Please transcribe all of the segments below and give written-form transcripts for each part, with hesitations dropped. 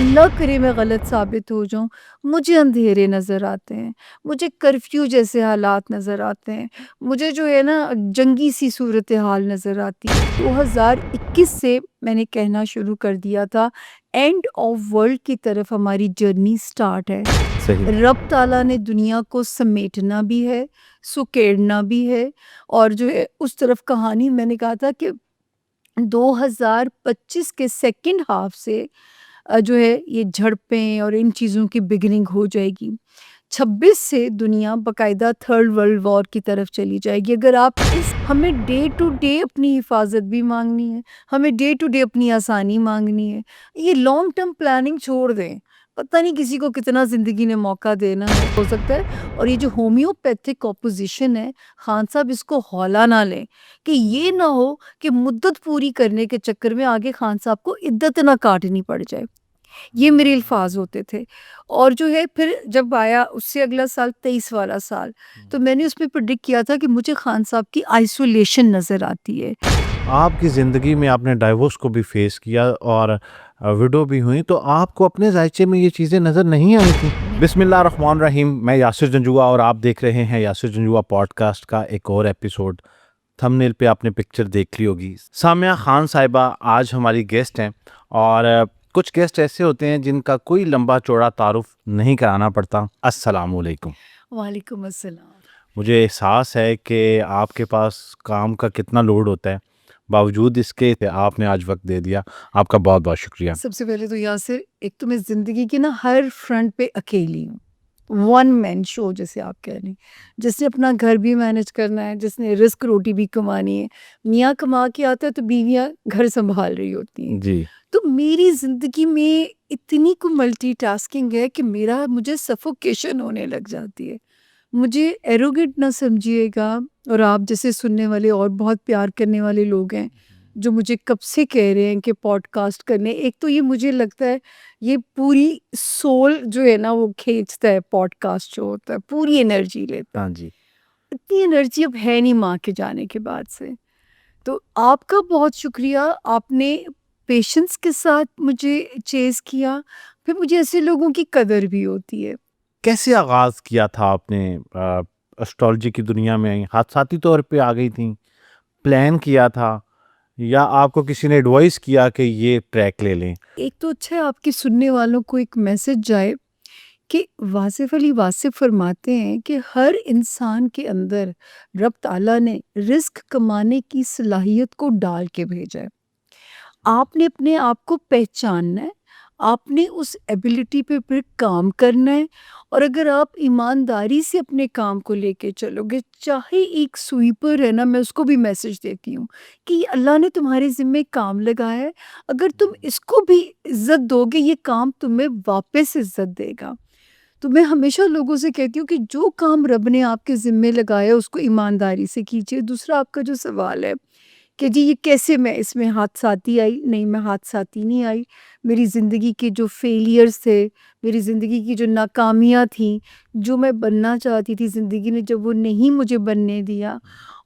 अल्लाह करे मैं गलत साबित हो जाऊँ, मुझे अंधेरे नज़र आते हैं, मुझे कर्फ्यू जैसे हालात नज़र आते हैं, मुझे जो है ना जंगी सी सूरत हाल नज़र आती है। 2021 से मैंने कहना शुरू कर दिया था, एंड ऑफ वर्ल्ड की तरफ हमारी जर्नी स्टार्ट है। सही। रब ताला ने दुनिया को समेटना भी है, सुकेड़ना भी है, और जो है उस तरफ कहानी मैंने कहा था कि 2025 के सेकंड हाफ से जो है ये झड़पें और इन चीज़ों की बिगिनिंग हो जाएगी। 26 से दुनिया बाकायदा थर्ड वर्ल्ड वॉर की तरफ चली जाएगी। अगर आप इस हमें डे टू डे अपनी हिफाजत भी मांगनी है, हमें डे टू डे अपनी आसानी मांगनी है। ये लॉन्ग टर्म प्लानिंग छोड़ दें। पता नहीं किसी को कितना ज़िंदगी ने मौका देना है, हो सकता है। और ये जो होम्योपैथिक ऑपोजिशन है, खान साहब इसको हौला ना लें कि ये ना हो कि मुद्दत पूरी करने के चक्कर में आगे खान साहब को इद्दत ना काटनी पड़ जाए। ये मेरे अल्फाज होते थे। और जो है फिर जब आया उससे अगला साल 23 वाला साल, तो मैंने उसमें प्रेडिक्ट किया था कि मुझे खान साहब की आइसोलेशन नज़र आती है। आपकी ज़िंदगी में आपने डाइवोर्स को भी फेस किया और विडो भी हुई, तो आपको अपने ज़ायचे में ये चीज़ें नज़र नहीं आई थी? बिस्मिल्लाहिर्रहमानिर्रहीम, मैं यासिर जंजुआ और आप देख रहे हैं यासिर जंजुआ पॉडकास्ट का एक और एपिसोड। थंबनेल पे आपने पिक्चर देख ली होगी। सामिया खान साहिबा आज हमारी गेस्ट हैं और कुछ गेस्ट ऐसे होते हैं जिनका कोई लंबा चौड़ा तारुफ नहीं कराना पड़ता। अस्सलाम वालेकुम। वालेकुम अस्सलाम। मुझे एहसास है कि आपके पास काम का कितना लोड होता है, बावजूद इसके आपने आज वक्त दे दिया। आपका बहुत बहुत शुक्रिया। सबसे पहले तो यासिर, एक तो मैं ज़िंदगी की ना हर फ्रंट पे अकेली हूँ। वन मैन शो जिसे आप कह लें। जिसने अपना घर भी मैनेज करना है, जिसने रिस्क रोटी भी कमानी है। मियाँ कमा के आता है तो बीवियाँ घर सँभाल रही होती हैं। जी। तो मेरी ज़िंदगी में इतनी को मल्टीटास्किंग है कि मुझे सफोकेशन होने लग जाती है। मुझे एरोगेंट ना समझिएगा, और आप जैसे सुनने वाले और बहुत प्यार करने वाले लोग हैं, जो मुझे कब से कह रहे हैं कि पॉडकास्ट करने। एक तो ये मुझे लगता है ये पूरी सोल जो है ना वो खींचता है, पॉडकास्ट जो होता है, पूरी एनर्जी लेता है। हाँ जी। इतनी एनर्जी अब है नहीं माँ के जाने के बाद से। तो आपका बहुत शुक्रिया, आपने पेशेंस के साथ मुझे चेज़ किया, फिर मुझे ऐसे लोगों की कदर भी होती है। कैसे आगाज़ किया था आपने एस्ट्रोलॉजी की दुनिया में? हादसाती तौर पे आ गई थी, प्लान किया था, या आपको किसी ने एडवाइस किया कि ये ट्रैक ले लें? एक तो अच्छा है आपके सुनने वालों को एक मैसेज जाए कि वासिफ़ अली वासिफ़ फरमाते हैं कि हर इंसान के अंदर रब ताला ने रिज़्क कमाने की सलाहियत को डाल के भेजा है। आपने अपने आप को पहचानना है, आपने उस एबिलिटी पे फिर काम करना है, और अगर आप ईमानदारी से अपने काम को लेके चलोगे, चाहे एक स्वीपर है ना, मैं उसको भी मैसेज देती हूँ कि ये अल्लाह ने तुम्हारे ज़िम्मे काम लगाया है, अगर तुम इसको भी इज़्ज़त दोगे, ये काम तुम्हें वापस इज़्ज़त देगा। तो मैं हमेशा लोगों से कहती हूँ कि जो काम रब ने आपके ज़िम्मे लगाया है, उसको ईमानदारी से कीजिए। दूसरा आपका जो सवाल है कि जी ये कैसे मैं इसमें हादसाती आई? नहीं, मैं हादसाती नहीं आई। मेरी ज़िंदगी के जो फेलियर्स थे, मेरी ज़िंदगी की जो नाकामियाँ थीं, जो मैं बनना चाहती थी ज़िंदगी ने जब वो नहीं मुझे बनने दिया,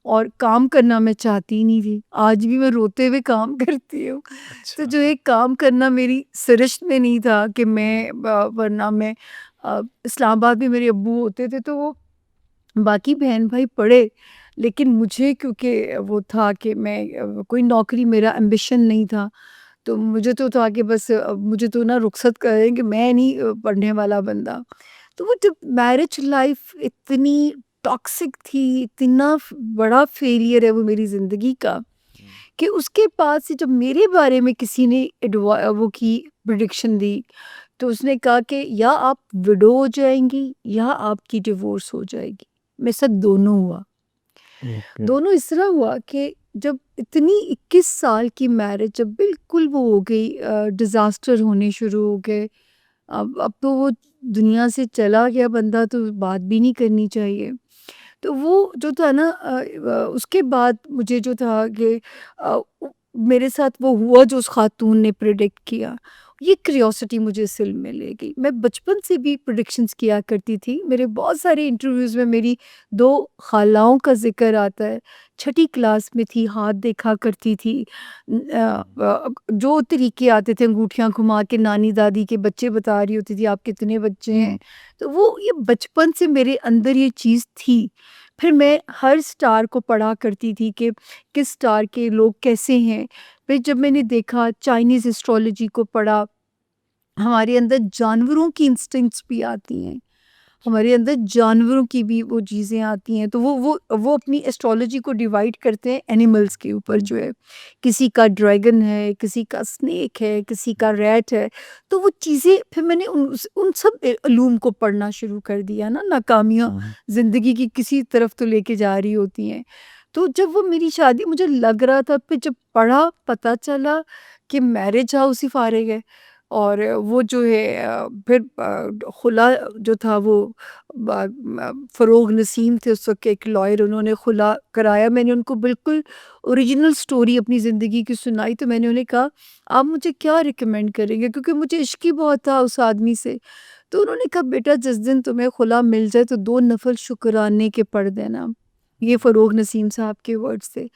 और काम करना मैं चाहती ही नहीं थी। आज भी मैं रोते हुए काम करती हूँ। तो अच्छा। जो एक काम करना मेरी सरिश्त में नहीं था कि मैं वरना मैं इस्लामाबाद में मेरे अब्बू होते थे तो वो बाकी बहन-भाई पढ़े, लेकिन मुझे क्योंकि वो था कि मैं कोई नौकरी मेरा एम्बिशन नहीं था, तो मुझे तो था कि बस मुझे तो ना रुख़सत करें कि मैं नहीं पढ़ने वाला बंदा। तो वो जब मैरिज लाइफ़ इतनी टॉक्सिक थी, इतना बड़ा फेलियर है वो मेरी ज़िंदगी का, कि उसके बाद से जब मेरे बारे में किसी ने वो की प्रेडिक्शन दी, तो उसने कहा कि या आप विडो हो जाएँगी या आपकी डिवोर्स हो जाएगी। मेरे साथ दोनों हुआ। ओके। दोनों इस तरह हुआ कि जब इतनी 21 साल की मैरिज जब बिल्कुल वो हो गई, डिज़ास्टर होने शुरू हो गए। अब तो वो दुनिया से चला गया बंदा, तो बात भी नहीं करनी चाहिए। तो वो जो था ना उसके बाद मुझे जो था कि अ, उ मेरे साथ वो हुआ जो उस खातून ने प्रेडिक्ट किया। ये क्यूरियोसिटी मुझे इस फ़िल्म में ले गई। मैं बचपन से भी प्रेडिक्शंस किया करती थी। मेरे बहुत सारे इंटरव्यूज़ में मेरी 2 ख़ालाओं का ज़िक्र आता है। छठी क्लास में थी, हाथ देखा करती थी। जो तरीके आते थे अंगूठियाँ घुमा के नानी-दादी के बच्चे बता रही होती थी, आप कितने बच्चे हैं। तो वो ये बचपन से मेरे अंदर ये चीज़ थी। फिर मैं हर स्टार को पढ़ा करती थी कि किस स्टार के लोग कैसे हैं। फिर जब मैंने देखा चाइनीज़ एस्ट्रोलॉजी को पढ़ा, हमारे अंदर जानवरों की इंस्टिंक्ट्स भी आती हैं, हमारे अंदर जानवरों की भी वो चीज़ें आती हैं। तो वो अपनी एस्ट्रोलॉजी को डिवाइड करते हैं एनिमल्स के ऊपर जो है। किसी का ड्रैगन है, किसी का स्नेक है, किसी का रैट है। तो वो चीज़ें फिर मैंने उन सब इल्लूम को पढ़ना शुरू कर दिया ना, नाकामियाँ ज़िंदगी की किसी तरफ तो लेके जा रही होती हैं। तो जब वो मेरी शादी मुझे लग रहा था, फिर जब पढ़ा पता चला कि मैरिज हाउस ही फ़ारिग है। और वो जो है फिर खुला जो था वो फ़रोग़ नसीम थे उस वक़्त के एक लॉयर, उन्होंने खुला कराया। मैंने उनको बिल्कुल ओरिजिनल स्टोरी अपनी ज़िंदगी की सुनाई। तो मैंने उन्हें कहा, आप मुझे क्या रिकमेंड करेंगे, क्योंकि मुझे इश्क ही बहुत था उस आदमी से। तो उन्होंने कहा, बेटा जिस दिन तुम्हें खुला मिल जाए तो 2 नफ़ल शुक्राने के पढ़ देना। ये फ़रोग़ नसीम साहब के वर्ड्स थे।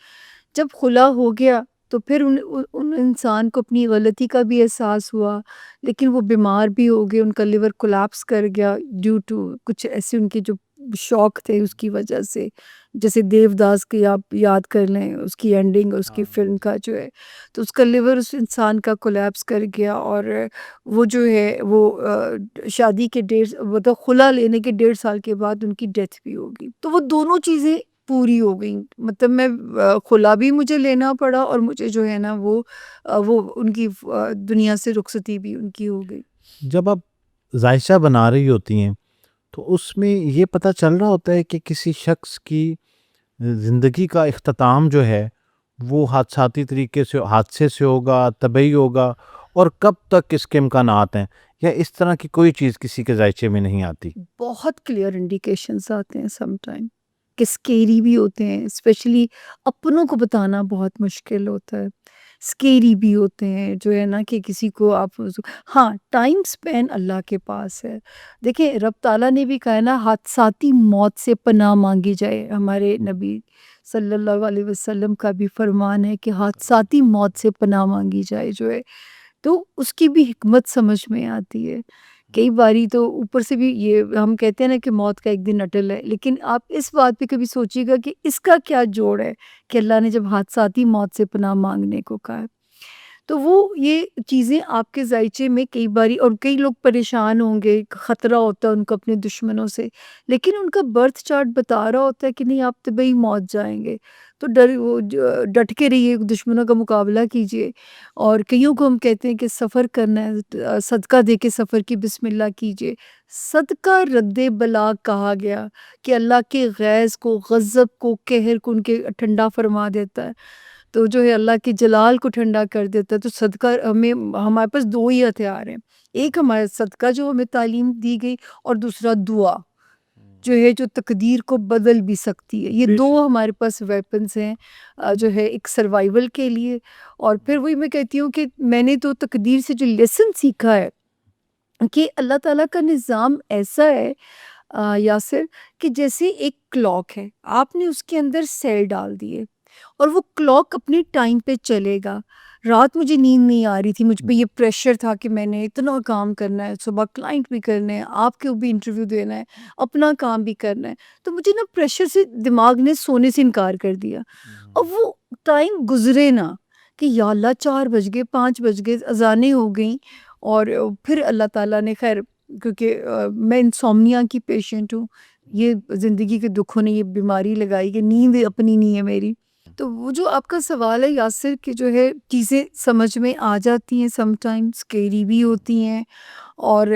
जब खुला हो गया तो फिर उन इंसान को अपनी गलती का भी एहसास हुआ, लेकिन वो बीमार भी हो गए, उनका लिवर कोलैप्स कर गया ड्यू टू कुछ ऐसे उनके जो शौक थे उसकी वजह से। जैसे देवदास की आप याद कर लें, उसकी एंडिंग उसकी फ़िल्म का जो है, तो उसका लिवर उस इंसान का कोलैप्स कर गया। और वो जो है वो शादी के मतलब खुला लेने के 1.5 साल के बाद उनकी डेथ भी हो गई। तो वो दोनों चीज़ें पूरी हो गई। मतलब मैं खुला भी मुझे लेना पड़ा और मुझे जो है ना वो उनकी दुनिया से रुखसती भी उनकी हो गई। जब आप जायशा बना रही होती हैं तो उसमें ये पता चल रहा होता है कि किसी शख्स की ज़िंदगी का इख्तिताम जो है वो हादसाती तरीके से हादसे से होगा, तबई होगा, और कब तक इसके इम्कानात हैं, या इस तरह की कोई चीज़ किसी के ज़ायचे में नहीं आती? बहुत क्लियर इंडिकेशंस आते हैं सम टाइम, कि स्केरी भी होते हैं, स्पेशली अपनों को बताना बहुत मुश्किल होता है। स्केरी भी होते हैं जो है ना, कि किसी को आप हाँ, टाइम स्पेन अल्लाह के पास है। देखिए रब ताला ने भी कहा है ना, हादसाती मौत से पनाह मांगी जाए। हमारे नबी सल्लल्लाहु अलैहि वसल्लम का भी फरमान है कि हादसाती मौत से पनाह मांगी जाए जो है। तो उसकी भी हिकमत समझ में आती है। कई बारी तो ऊपर से भी ये हम कहते हैं ना कि मौत का एक दिन अटल है, लेकिन आप इस बात पे कभी सोचिएगा कि इसका क्या जोड़ है कि अल्लाह ने जब हादसाती मौत से पनाह मांगने को कहा है। तो वो ये चीज़ें आपके ज़ायचे में कई बारी, और कई लोग परेशान होंगे, ख़तरा होता है उनको अपने दुश्मनों से, लेकिन उनका बर्थ चार्ट बता रहा होता है कि नहीं आप तबई मौत जाएँगे। तो डट के रहिए, दुश्मनों का मुकाबला कीजिए। और कइयों को हम कहते हैं कि सफ़र करना है, सदका दे के सफ़र की बिस्मिल्लाह कीजिए। सदका रद्दे बला कहा गया कि अल्लाह के ग़ैज़ को, ग़ज़ब को, कहर को उनके ठंडा फरमा देता है। तो जो है अल्लाह के जलाल को ठंडा कर देता है। तो सदका हमें, हमारे पास 2 ही हथियार हैं। एक हमारा सदका जो हमें तालीम दी गई, और दूसरा दुआ जो है, जो तकदीर को बदल भी सकती है। ये 2 हमारे पास वेपन्स हैं जो है एक सर्वाइवल के लिए। और फिर वही मैं कहती हूँ कि मैंने तो तकदीर से जो लेसन सीखा है कि अल्लाह ताला का निज़ाम ऐसा है यासिर, कि जैसे एक क्लॉक है, आपने उसके अंदर सेल डाल दिए और वो क्लॉक अपने टाइम पे चलेगा। रात मुझे नींद नहीं आ रही थी, मुझ पे ये प्रेशर था कि मैंने इतना काम करना है, सुबह क्लाइंट भी करने हैं, आपको भी इंटरव्यू देना है, अपना काम भी करना है। तो मुझे ना प्रेशर से दिमाग ने सोने से इनकार कर दिया। और वो टाइम गुज़रे ना, कि या अल्लाह 4 बज गए, 5 बज गए, अज़ानें हो गईं। और फिर अल्लाह ताला ने खैर, क्योंकि मैं इंसोम्निया की पेशेंट हूँ, ये ज़िंदगी के दुखों ने ये बीमारी लगाई कि नींद अपनी नहीं है मेरी। तो वो जो आपका सवाल है यासिर, कि जो है चीज़ें समझ में आ जाती हैं, समटाइम्स स्केरी भी होती हैं। और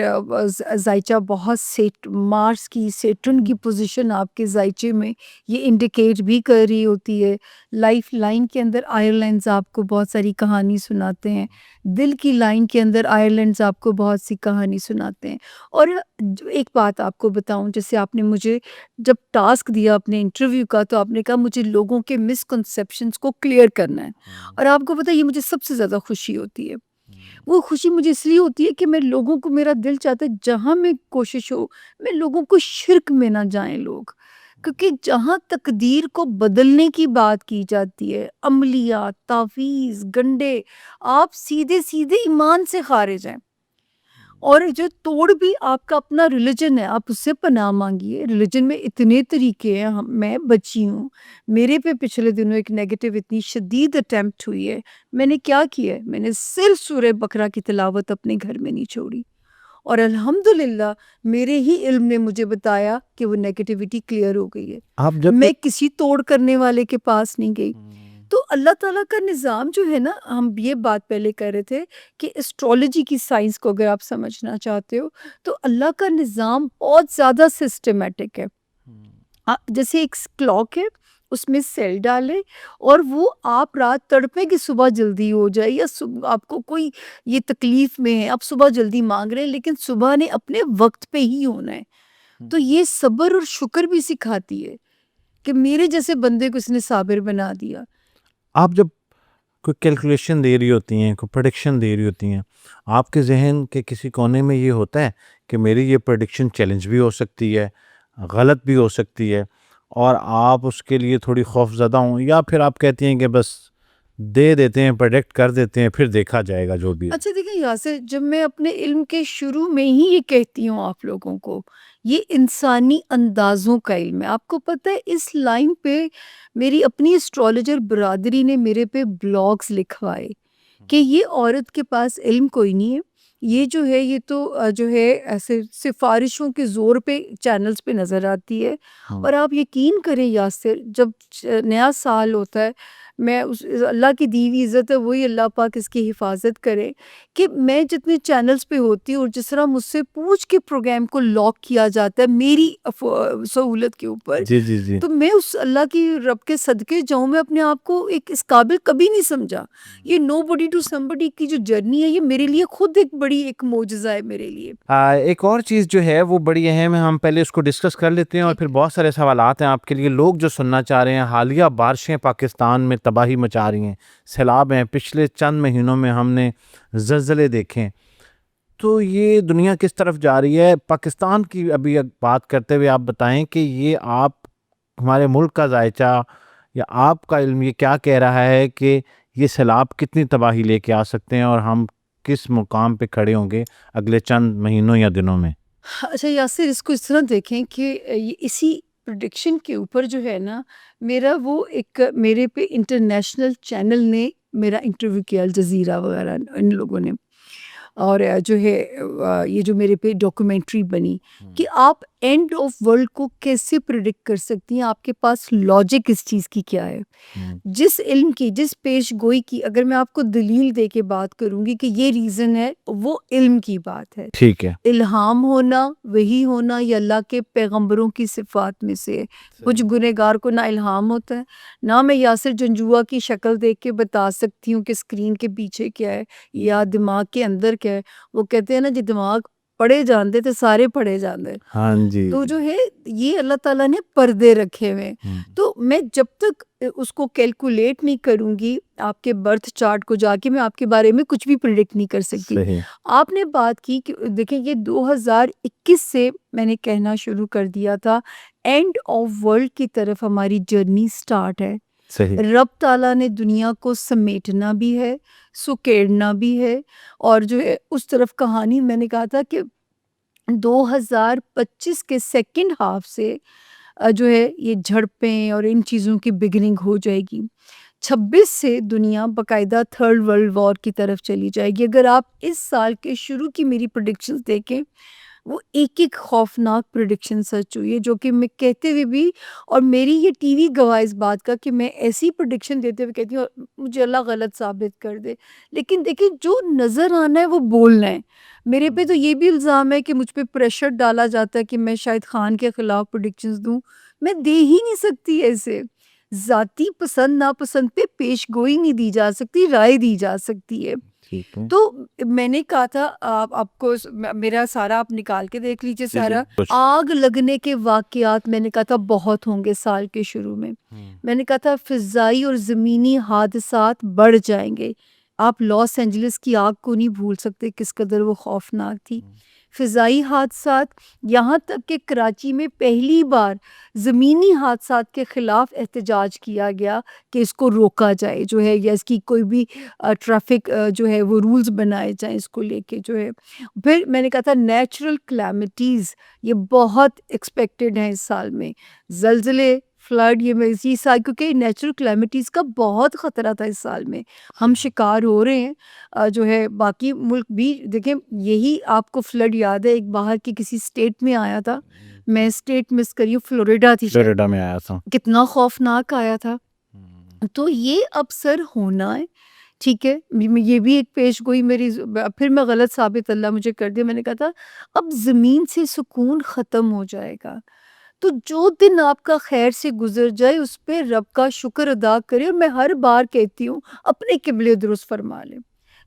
जायचा बहुत सेट मार्स की, सेटर्न की पोजीशन आपके जायचे में ये इंडिकेट भी कर रही होती है। लाइफ लाइन के अंदर आयरलैंड्स आपको बहुत सारी कहानी सुनाते हैं। दिल की लाइन के अंदर आयरलैंड्स आपको बहुत सी कहानी सुनाते हैं। और एक बात आपको बताऊं, जैसे आपने मुझे जब टास्क दिया अपने इंटरव्यू का, तो आपने कहा मुझे लोगों के मिसकंसेप्शंस को क्लियर करना है। और आपको पता है, ये मुझे सबसे ज़्यादा खुशी होती है वो खुशी मुझे इसलिए होती है कि मैं लोगों को, मेरा दिल चाहता है जहाँ मैं कोशिश हो, मैं लोगों को शिर्क में ना जाएँ लोग। क्योंकि जहाँ तकदीर को बदलने की बात की जाती है, अमलियात, तावीज़, गंडे, आप सीधे-सीधे ईमान से खारिज हैं। और जो तोड़ भी आपका अपना रिलीजन है, आप उससे पनाह माँगिए। रिलीजन में इतने तरीके हैं, हम मैं बच्ची हूँ, मेरे पे पिछले दिनों एक नेगेटिव इतनी शदीद अटेम्प्ट हुई है। मैंने क्या किया है? मैंने सिर्फ़ सूरह बकरा की तिलावत अपने घर में नहीं छोड़ी, और अल्हम्दुलिल्लाह मेरे ही इल्म ने मुझे बताया कि वो नेगेटिविटी क्लियर हो गई है। आप जब मैं किसी तोड़ करने वाले के पास नहीं गई। तो अल्लाह ताला का निज़ाम जो है ना, हम ये बात पहले कर रहे थे कि एस्ट्रोलॉजी की साइंस को अगर आप समझना चाहते हो, तो अल्लाह का निज़ाम बहुत ज़्यादा सिस्टमैटिक है। जैसे एक क्लॉक है, उसमें सेल डालें, और वो आप रात तड़पे कि सुबह जल्दी हो जाए, या आपको कोई ये तकलीफ़ में है, आप सुबह जल्दी माँग रहे हैं, लेकिन सुबह ने अपने वक़्त पे ही होना है। तो ये सब्र और शुक्र भी सिखाती है कि मेरे जैसे बंदे को इसने साबिर बना दिया। आप जब कोई कैलकुलेशन दे रही होती हैं, कोई प्रेडिक्शन दे रही होती हैं, आपके ज़हन के किसी कोने में ये होता है कि मेरी ये प्रेडिक्शन चैलेंज भी हो सकती है, गलत भी हो सकती है, और आप उसके लिए थोड़ी खौफ़ज़दा हों, या फिर आप कहती हैं कि बस दे देते हैं, प्रेडिक्ट कर देते हैं, फिर देखा जाएगा जो भी है? अच्छा देखिए यासिर, जब मैं अपने इल्म के शुरू में ही ये कहती हूँ आप लोगों को, ये इंसानी अंदाज़ों का इल्म है। आपको पता है, इस लाइन पे मेरी अपनी एस्ट्रोलॉजर बिरादरी ने मेरे पे ब्लॉग्स लिखवाए कि ये औरत के पास इल्म कोई नहीं है। ये जो है, ये तो जो है ऐसे सिफ़ारिशों के ज़ोर पे चैनल्स पे नज़र आती है। हुँ। और आप यकीन करें यासिर, जब नया साल होता है, मैं उस अल्लाह की दी हुई इज़्ज़त है, वही अल्लाह पाक इसकी हिफाजत करे, कि मैं जितने चैनल्स पे होती हूँ और जिस तरह मुझसे पूछ के प्रोग्राम को लॉक किया जाता है मेरी सहूलत के ऊपर, जी, जी, जी। तो मैं उस अल्लाह की रब के सदके जाऊँ, मैं अपने आप को एक इस काबिल कभी नहीं समझा। ये नोबडी टू समबडी की जो जर्नी है, ये मेरे लिए खुद एक बड़ी एक मोजज़ा है मेरे लिए। एक और चीज़ जो है वो बड़ी अहम है, हम पहले उसको डिस्कस कर लेते हैं और ठीक फिर है। बहुत सारे सवालात हैं आपके लिए, लोग जो सुनना चाह रहे हैं। हालिया बारिशें पाकिस्तान में तबाही मचा रही हैं, सैलाब हैं, पिछले चंद महीनों में हमने ज़लज़ले देखे हैं। तो ये दुनिया किस तरफ जा रही है? पाकिस्तान की अभी बात करते हुए आप बताएँ कि ये आप, हमारे मुल्क का ज़ायचा या आपका इल्म ये क्या कह रहा है कि ये सैलाब कितनी तबाही लेके आ सकते हैं, और हम किस मुकाम पे खड़े होंगे अगले चंद महीनों या दिनों में? अच्छा यासिर, इसको इस तरह देखें कि ये इसी प्रेडिक्शन के ऊपर जो है ना, मेरा वो एक मेरे पे इंटरनेशनल चैनल ने मेरा इंटरव्यू किया, अल जज़ीरा वगैरह इन लोगों ने। और जो है ये जो मेरे पे डॉक्यूमेंट्री बनी कि आप एंड ऑफ वर्ल्ड को कैसे प्रिडिक्ट कर सकती हैं, आपके पास लॉजिक इस चीज़ की क्या है। हुँ। जिस इल्म की, जिस पेश गोई की, अगर मैं आपको दलील दे के बात करूँगी कि ये रीज़न है, वो इल्म की बात है। ठीक है। इल्हाम होना, वही होना, ये अल्लाह के पैगंबरों की सिफ़ात में से है। कुछ सही। गुनहगार को ना इल्हाम होता है, ना मैं यासिर जंजुआ की शक्ल देख के बता सकती हूँ कि स्क्रीन के पीछे क्या है या दिमाग के अंदर क्या है। वो कहते हैं ना, जी दिमाग पढ़े जांदे ते सारे पढ़े जांदे। हाँ जी, तो जी। जो है, ये अल्लाह ताला ने पर्दे रखे हुए हैं। हुँ। तो मैं जब तक उसको कैलकुलेट नहीं करूँगी, आपके बर्थ चार्ट को जाके मैं आपके बारे में कुछ भी प्रेडिक्ट नहीं कर सकती। सही। आपने बात की कि देखिए, ये 2021 से मैंने कहना शुरू कर दिया था, एंड ऑफ वर्ल्ड की तरफ हमारी जर्नी स्टार्ट है। सही। रब ताला ने दुनिया को समेटना भी है, सुकेड़ना भी है, और जो है उस तरफ कहानी मैंने कहा था कि 2025 के सेकंड हाफ से जो है ये झड़पें और इन चीज़ों की बिगिनिंग हो जाएगी। 26 से दुनिया बाकायदा थर्ड वर्ल्ड वॉर की तरफ चली जाएगी। अगर आप इस साल के शुरू की मेरी प्रेडिक्शंस देखें, वो एक-एक खौफनाक प्रेडिक्शन सच हुई है, जो कि मैं कहते हुए भी, और मेरी ये टीवी गवाह इस बात का कि मैं ऐसी प्रेडिक्शन देते हुए कहती हूँ, मुझे अल्लाह गलत साबित कर दे। लेकिन देखिए, जो नज़र आना है वो बोलना है। मेरे पे तो ये भी इल्ज़ाम है कि मुझ पे प्रेशर डाला जाता है कि मैं शायद खान के खिलाफ प्रेडिक्शंस दूँ। मैं दे ही नहीं सकती ऐसे। ज़ाती पसंद नापसंद पे पेशगोई नहीं दी जा सकती, राय दी जा सकती है। ठीक है। तो मैंने कहा था, आप आपको मेरा सारा आप निकाल के देख लीजिए जी, जी। सारा। कुछ। आग लगने के वाकयात मैंने कहा था बहुत होंगे साल के शुरू में। हुँ। मैंने कहा था फ़िज़ाई और ज़मीनी हादसात बढ़ जाएंगे, आप लॉस एंजलिस की आग को नहीं भूल सकते, किस कदर वो खौफनाक थी। फ़िज़ाई हादसात, यहाँ तक कि कराची में पहली बार ज़मीनी हादसात के ख़िलाफ़ एहतजाज किया गया कि इसको रोका जाए जो है, या इसकी कोई भी ट्रैफ़िक जो है वो रूल्स बनाए जाएँ इसको लेके जो है। फिर मैंने कहा था नेचुरल कैलामिटीज़ ये बहुत एक्सपेक्टेड हैं इस साल में। ज़लज़ले, फ्लड, ये मैं इसी साल, क्योंकि नेचुरल कैलामिटीज़ का बहुत ख़तरा था इस साल में। हम शिकार हो रहे हैं जो है, बाकी मुल्क भी देखें। यही आपको फ्लड याद है, एक बाहर की किसी स्टेट में आया था, मैं स्टेट मिस करी हूँ, फ्लोरिडा थी शायद, फ्लोरिडा में आया था। कितना खौफनाक आया था। तो ये अब सर होना है, ठीक है। ये भी एक पेश गोई मेरी फिर मैं गलत साबित अल्लाह मुझे कर दिया। मैंने कहा था अब ज़मीन से सुकून ख़त्म हो जाएगा, तो जो दिन आपका खैर से गुजर जाए उस पे रब का शुक्र अदा करें। और मैं हर बार कहती हूँ अपने किबले दुरुस्त फरमा लें।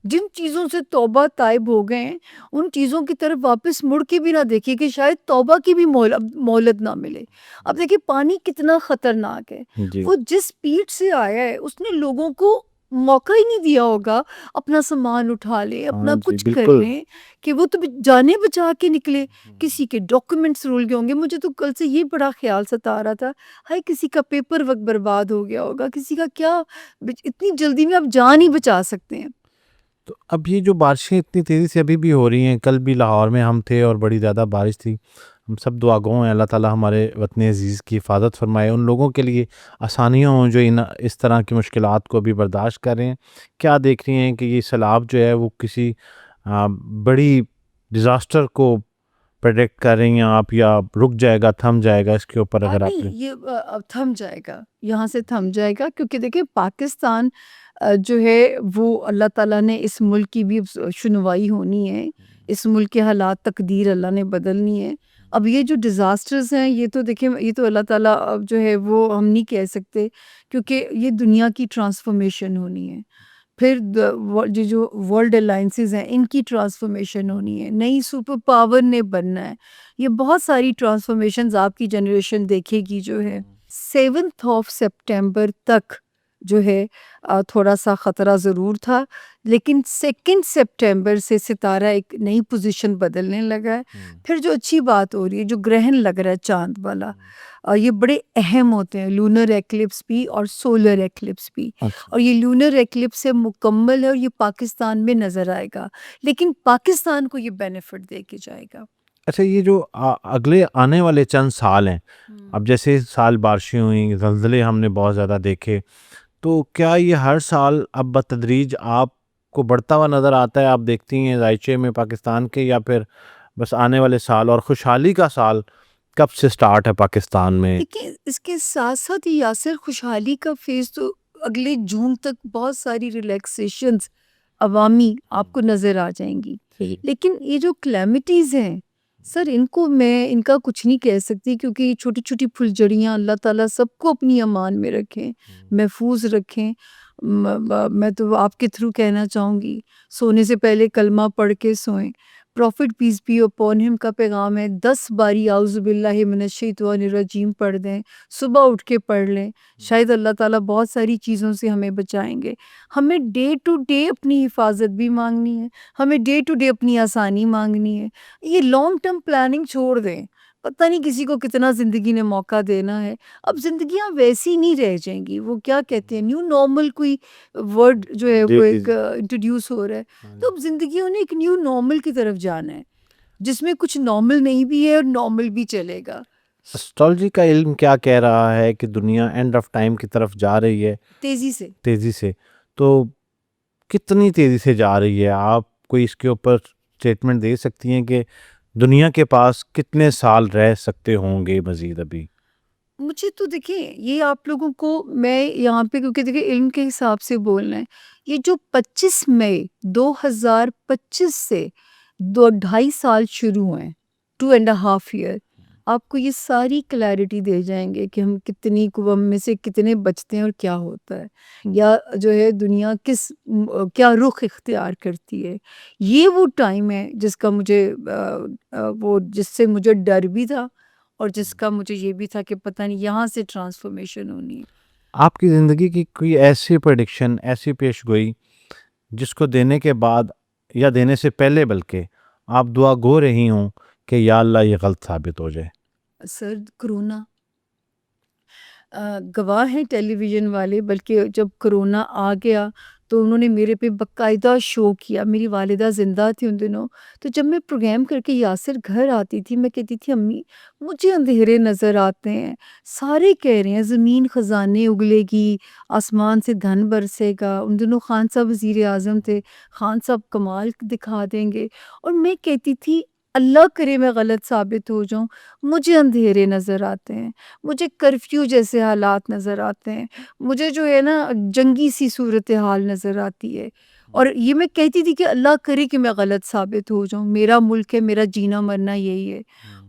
जिन चीज़ों से तौबा ताइब हो गए हैं उन चीज़ों की तरफ वापस मुड़ के भी ना देखिए कि शायद तौबा की भी मोहलत ना मिले। अब देखिए पानी कितना ख़तरनाक है, जी। वो जिस स्पीड से आया है उसने लोगों को मौका ही नहीं दिया होगा अपना सामान उठा ले, अपना हाँ जी, कुछ कर बिल्कुल। लें, कि वो तो जाने बचा के निकले। किसी के डॉक्यूमेंट्स रुल गए होंगे, मुझे तो कल से ये बड़ा ख्याल सता रहा था, हाय किसी का पेपर वर्क बर्बाद हो गया होगा, किसी का क्या, इतनी जल्दी में आप जान ही बचा सकते हैं। तो अब ये जो बारिशें इतनी तेज़ी से अभी भी हो रही हैं, कल भी लाहौर में हम थे और बड़ी ज़्यादा बारिश थी। हम सब दुआ गो हैं, अल्लाह ताला हमारे वतन अज़ीज़ की हिफ़ाज़त फ़रमाए, उन लोगों के लिए आसानियाँ हों जो इस तरह की मुश्किलात को अभी बर्दाश्त कर रहे हैं। क्या देख रही हैं कि ये सैलाब जो है वो किसी बड़ी डिज़ास्टर को प्रेडिक्ट कर रही हैं आप, या रुक जाएगा, थम जाएगा, इसके ऊपर अगर नहीं, आपने ये अब थम जाएगा, यहाँ से थम जाएगा, क्योंकि देखिए पाकिस्तान जो है वो अल्लाह ताला ने इस मुल्क की भी सुनवाई होनी है, इस मुल्क के हालात तकदीर अल्लाह ने बदलनी है। अब ये जो डिज़ास्टर्स हैं ये तो देखिए ये तो अल्लाह ताला अब जो है वो हम नहीं कह सकते, क्योंकि ये दुनिया की ट्रांसफॉर्मेशन होनी है। फिर ये जो वर्ल्ड अलायंसेस हैं इनकी ट्रांसफॉर्मेशन होनी है, नई सुपर पावर ने बनना है। ये बहुत सारी ट्रांसफॉर्मेशंस आपकी जनरेशन देखेगी जो है। 7th ऑफ सितंबर तक जो है थोड़ा सा ख़तरा ज़रूर था, लेकिन 2nd सितंबर से सितारा एक नई पोजीशन बदलने लगा है। फिर जो अच्छी बात हो रही है, जो ग्रहण लग रहा है चाँद वाला, ये बड़े अहम होते हैं, लूनर एक्लिप्स भी और सोलर एक्लिप्स भी। अच्छा। और ये लूनर एक्लिप्स है मुकम्मल है और ये पाकिस्तान में नज़र आएगा, लेकिन पाकिस्तान को ये बेनिफिट दे के जाएगा। अच्छा, ये जो अगले आने वाले चंद साल हैं, अब जैसे इस साल बारिशें हुई, ज़लज़ले हमने बहुत ज़्यादा देखे, तो क्या ये हर साल अब बतदरीज आपको बढ़ता हुआ नज़र आता है? आप देखती हैं ज़ायचे में पाकिस्तान के, या फिर बस आने वाले साल और खुशहाली का साल कब से स्टार्ट है पाकिस्तान में? देखिए इसके साथ साथ ये यासिर खुशहाली का फेज़ तो अगले जून तक बहुत सारी रिलैक्सेशंस अवामी आपको नज़र आ जाएंगी। जी। लेकिन ये जो क्लैमिटीज़ हैं सर, इनको मैं इनका कुछ नहीं कह सकती, क्योंकि ये छोटी-छोटी फुलझड़ियाँ अल्लाह ताला सबको अपनी अमान में रखें, महफूज रखें। मैं तो आपके थ्रू कहना चाहूँगी, सोने से पहले कलमा पढ़ के सोएं। Prophet peace be upon him का पैगाम है, 10 बारी आउज़ु बिल्लाहि मिनश शैतानिर रजीम पढ़ दें, सुबह उठ के पढ़ लें, शायद अल्लाह ताला बहुत सारी चीज़ों से हमें बचाएँगे। हमें डे टू डे अपनी हिफाज़त भी माँगनी है, हमें डे टू डे अपनी आसानी माँगनी है। ये लॉन्ग टर्म प्लानिंग छोड़ दें, पता नहीं किसी को कितना ज़िंदगी ने मौका देना है। अब ज़िंदगियाँ वैसी नहीं रह जाएँगी, वो क्या कहते हैं न्यू नॉर्मल कोई वर्ड जो है जी, वो जी, एक जी। इंट्रोड्यूस हो रहा है। हाँ तो जी। अब ज़िंदगियों ने एक न्यू नॉर्मल की तरफ जाना है, जिसमें कुछ नॉर्मल नहीं भी है और नॉर्मल भी चलेगा, एस्ट्रोलॉजी का इल्म क्या कह रहा है कि दुनिया एंड ऑफ टाइम की तरफ जा रही है तेज़ी से। तेज़ी से, तो कितनी तेज़ी से जा रही है? आप कोई इसके ऊपर स्टेटमेंट दे सकती हैं कि दुनिया के पास कितने साल रह सकते होंगे मज़ीद अभी? मुझे तो देखिए ये आप लोगों को मैं यहाँ पे, क्योंकि देखिए इल्म के हिसाब से बोलना है, ये जो 25 मई 2025 से 2.5 साल शुरू हुए हैं, 2.5 ईयर, आपको ये सारी क्लैरिटी दे जाएंगे कि हम कितनी कुवम में से कितने बचते हैं और क्या होता है, या जो है दुनिया क्या रुख इख्तियार करती है। ये वो टाइम है जिसका मुझे वो जिससे मुझे डर भी था और जिसका मुझे ये भी था कि पता नहीं यहाँ से ट्रांसफॉर्मेशन होनी है। आपकी ज़िंदगी की कोई ऐसी प्रेडिक्शन, ऐसी पेशगोई जिसको देने के बाद या देने से पहले बल्कि आप दुआ गो रही हों कि या अल्लाह ये गलत साबित हो जाए? सर कोरोना गवाह हैं टेलीविज़न वाले, बल्कि जब कोरोना आ गया तो उन्होंने मेरे पे बाकायदा शो किया। मेरी वालिदा ज़िंदा थी उन दिनों, तो जब मैं प्रोग्राम करके यासिर घर आती थी, मैं कहती थी अम्मी मुझे अंधेरे नज़र आते हैं, सारे कह रहे हैं ज़मीन ख़ज़ाने उगलेगी, आसमान से धन बरसेगा। उन दिनों खान साहब वज़ीर आज़म थे, खान साहब कमाल दिखा देंगे, और मैं कहती थी अल्लाह करे मैं गलत साबित हो जाऊँ, मुझे अंधेरे नज़र आते हैं, मुझे कर्फ्यू जैसे हालात नज़र आते हैं, मुझे जो है ना जंगी सी सूरत हाल नज़र आती है। और ये मैं कहती थी कि अल्लाह करे कि मैं गलत साबित हो जाऊँ, मेरा मुल्क है, मेरा जीना मरना यही है।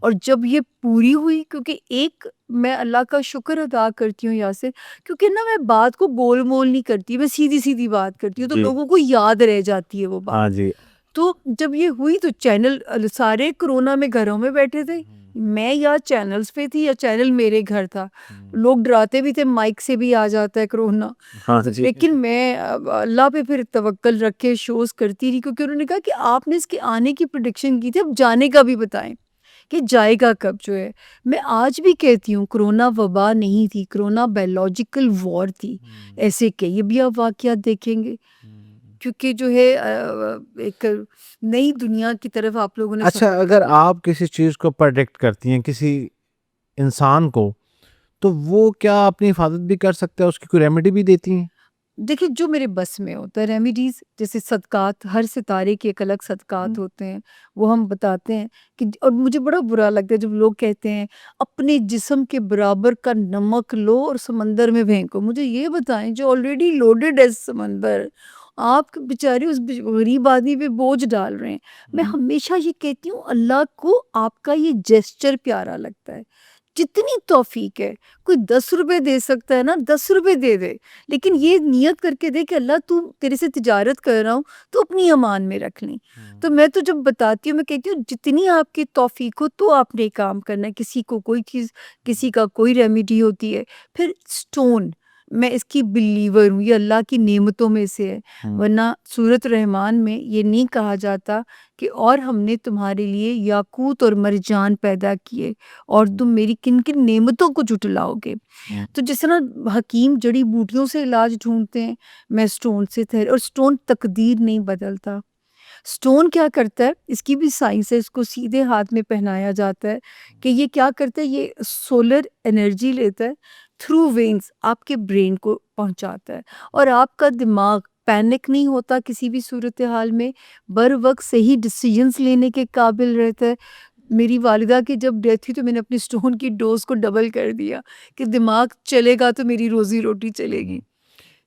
और जब ये पूरी हुई, क्योंकि एक मैं अल्लाह का शुक्र अदा करती हूँ यासिर, क्योंकि ना मैं बात को गोल मोल नहीं करती, मैं सीधी सीधी बात करती हूँ, तो जी। लोगों को याद रह जाती है वो बात। हाँ जी। तो जब ये हुई तो चैनल सारे कोरोना में घरों में बैठे थे, मैं या चैनल्स पे थी या चैनल मेरे घर था। लोग डराते भी थे माइक से भी आ जाता है कोरोना, हाँ जी। लेकिन मैं अल्लाह पे फिर तवक्कल रख के शोज़ करती रही, क्योंकि उन्होंने कहा कि आपने इसके आने की प्रेडिक्शन की थी, अब जाने का भी बताएँ कि जाएगा कब जो है। मैं आज भी कहती हूँ कोरोना वबा नहीं थी, कोरोना बायोलॉजिकल वॉर थी। ऐसे कई भी आप वाक़यात देखेंगे, क्योंकि जो है एक नई दुनिया की तरफ आप लोगों ने अच्छा, सफ़र अगर किया। आप किसी चीज़ को प्रेडिक्ट करती हैं किसी इंसान को, तो वो क्या अपनी हिफाज़त भी कर सकता है, उसकी कोई रेमेडी भी देती हैं? देखिए जो मेरे बस में होता है रेमेडीज़, जैसे सदक़ात, हर सितारे के एक अलग सदक़ात होते हैं, वो हम बताते हैं कि, और मुझे बड़ा बुरा लगता है जब लोग कहते हैं अपने जिस्म के बराबर का नमक लो और समंदर में फेंको। मुझे ये बताएं जो ऑलरेडी लोडेड है समंदर, आप बेचारे उस गरीब आदमी पे बोझ डाल रहे हैं। मैं हमेशा ये कहती हूँ अल्लाह को आपका ये जेस्चर प्यारा लगता है, जितनी तौफीक है, कोई 10 रुपए दे सकता है ना, 10 रुपए दे दे, लेकिन ये नियत करके दे कि अल्लाह तू तेरे से तिजारत कर रहा हूँ, तो अपनी अमान में रख ली। तो मैं तो जब बताती हूँ, मैं कहती हूँ जितनी आपकी तौफीक हो तो आपने ये काम करना है। किसी को कोई चीज़, किसी का कोई रेमेडी होती है। फिर स्टोन, मैं इसकी बिलीवर हूँ, ये अल्लाह की नेमतों में से है, वरना सूरत रहमान में ये नहीं कहा जाता कि और हमने तुम्हारे लिए याकूत और मरजान पैदा किए और तुम मेरी किन किन नेमतों को जुटलाओगे। तो जिस तरह हकीम जड़ी बूटियों से इलाज ढूंढते हैं, मैं स्टोन से और स्टोन तकदीर नहीं बदलता। स्टोन क्या करता है, इसकी भी साइंस है, इसको सीधे हाथ में पहनाया जाता है कि ये क्या करता है, ये सोलर एनर्जी लेता है, थ्रू वेन्स आपके ब्रेन को पहुंचाता है, और आपका दिमाग पैनिक नहीं होता किसी भी सूरत हाल में, बर वक्त सही डिसीजंस लेने के काबिल रहता है। मेरी वालिदा की जब डेथ हुई तो मैंने अपनी स्टोन की डोज को डबल कर दिया कि दिमाग चलेगा तो मेरी रोजी रोटी चलेगी।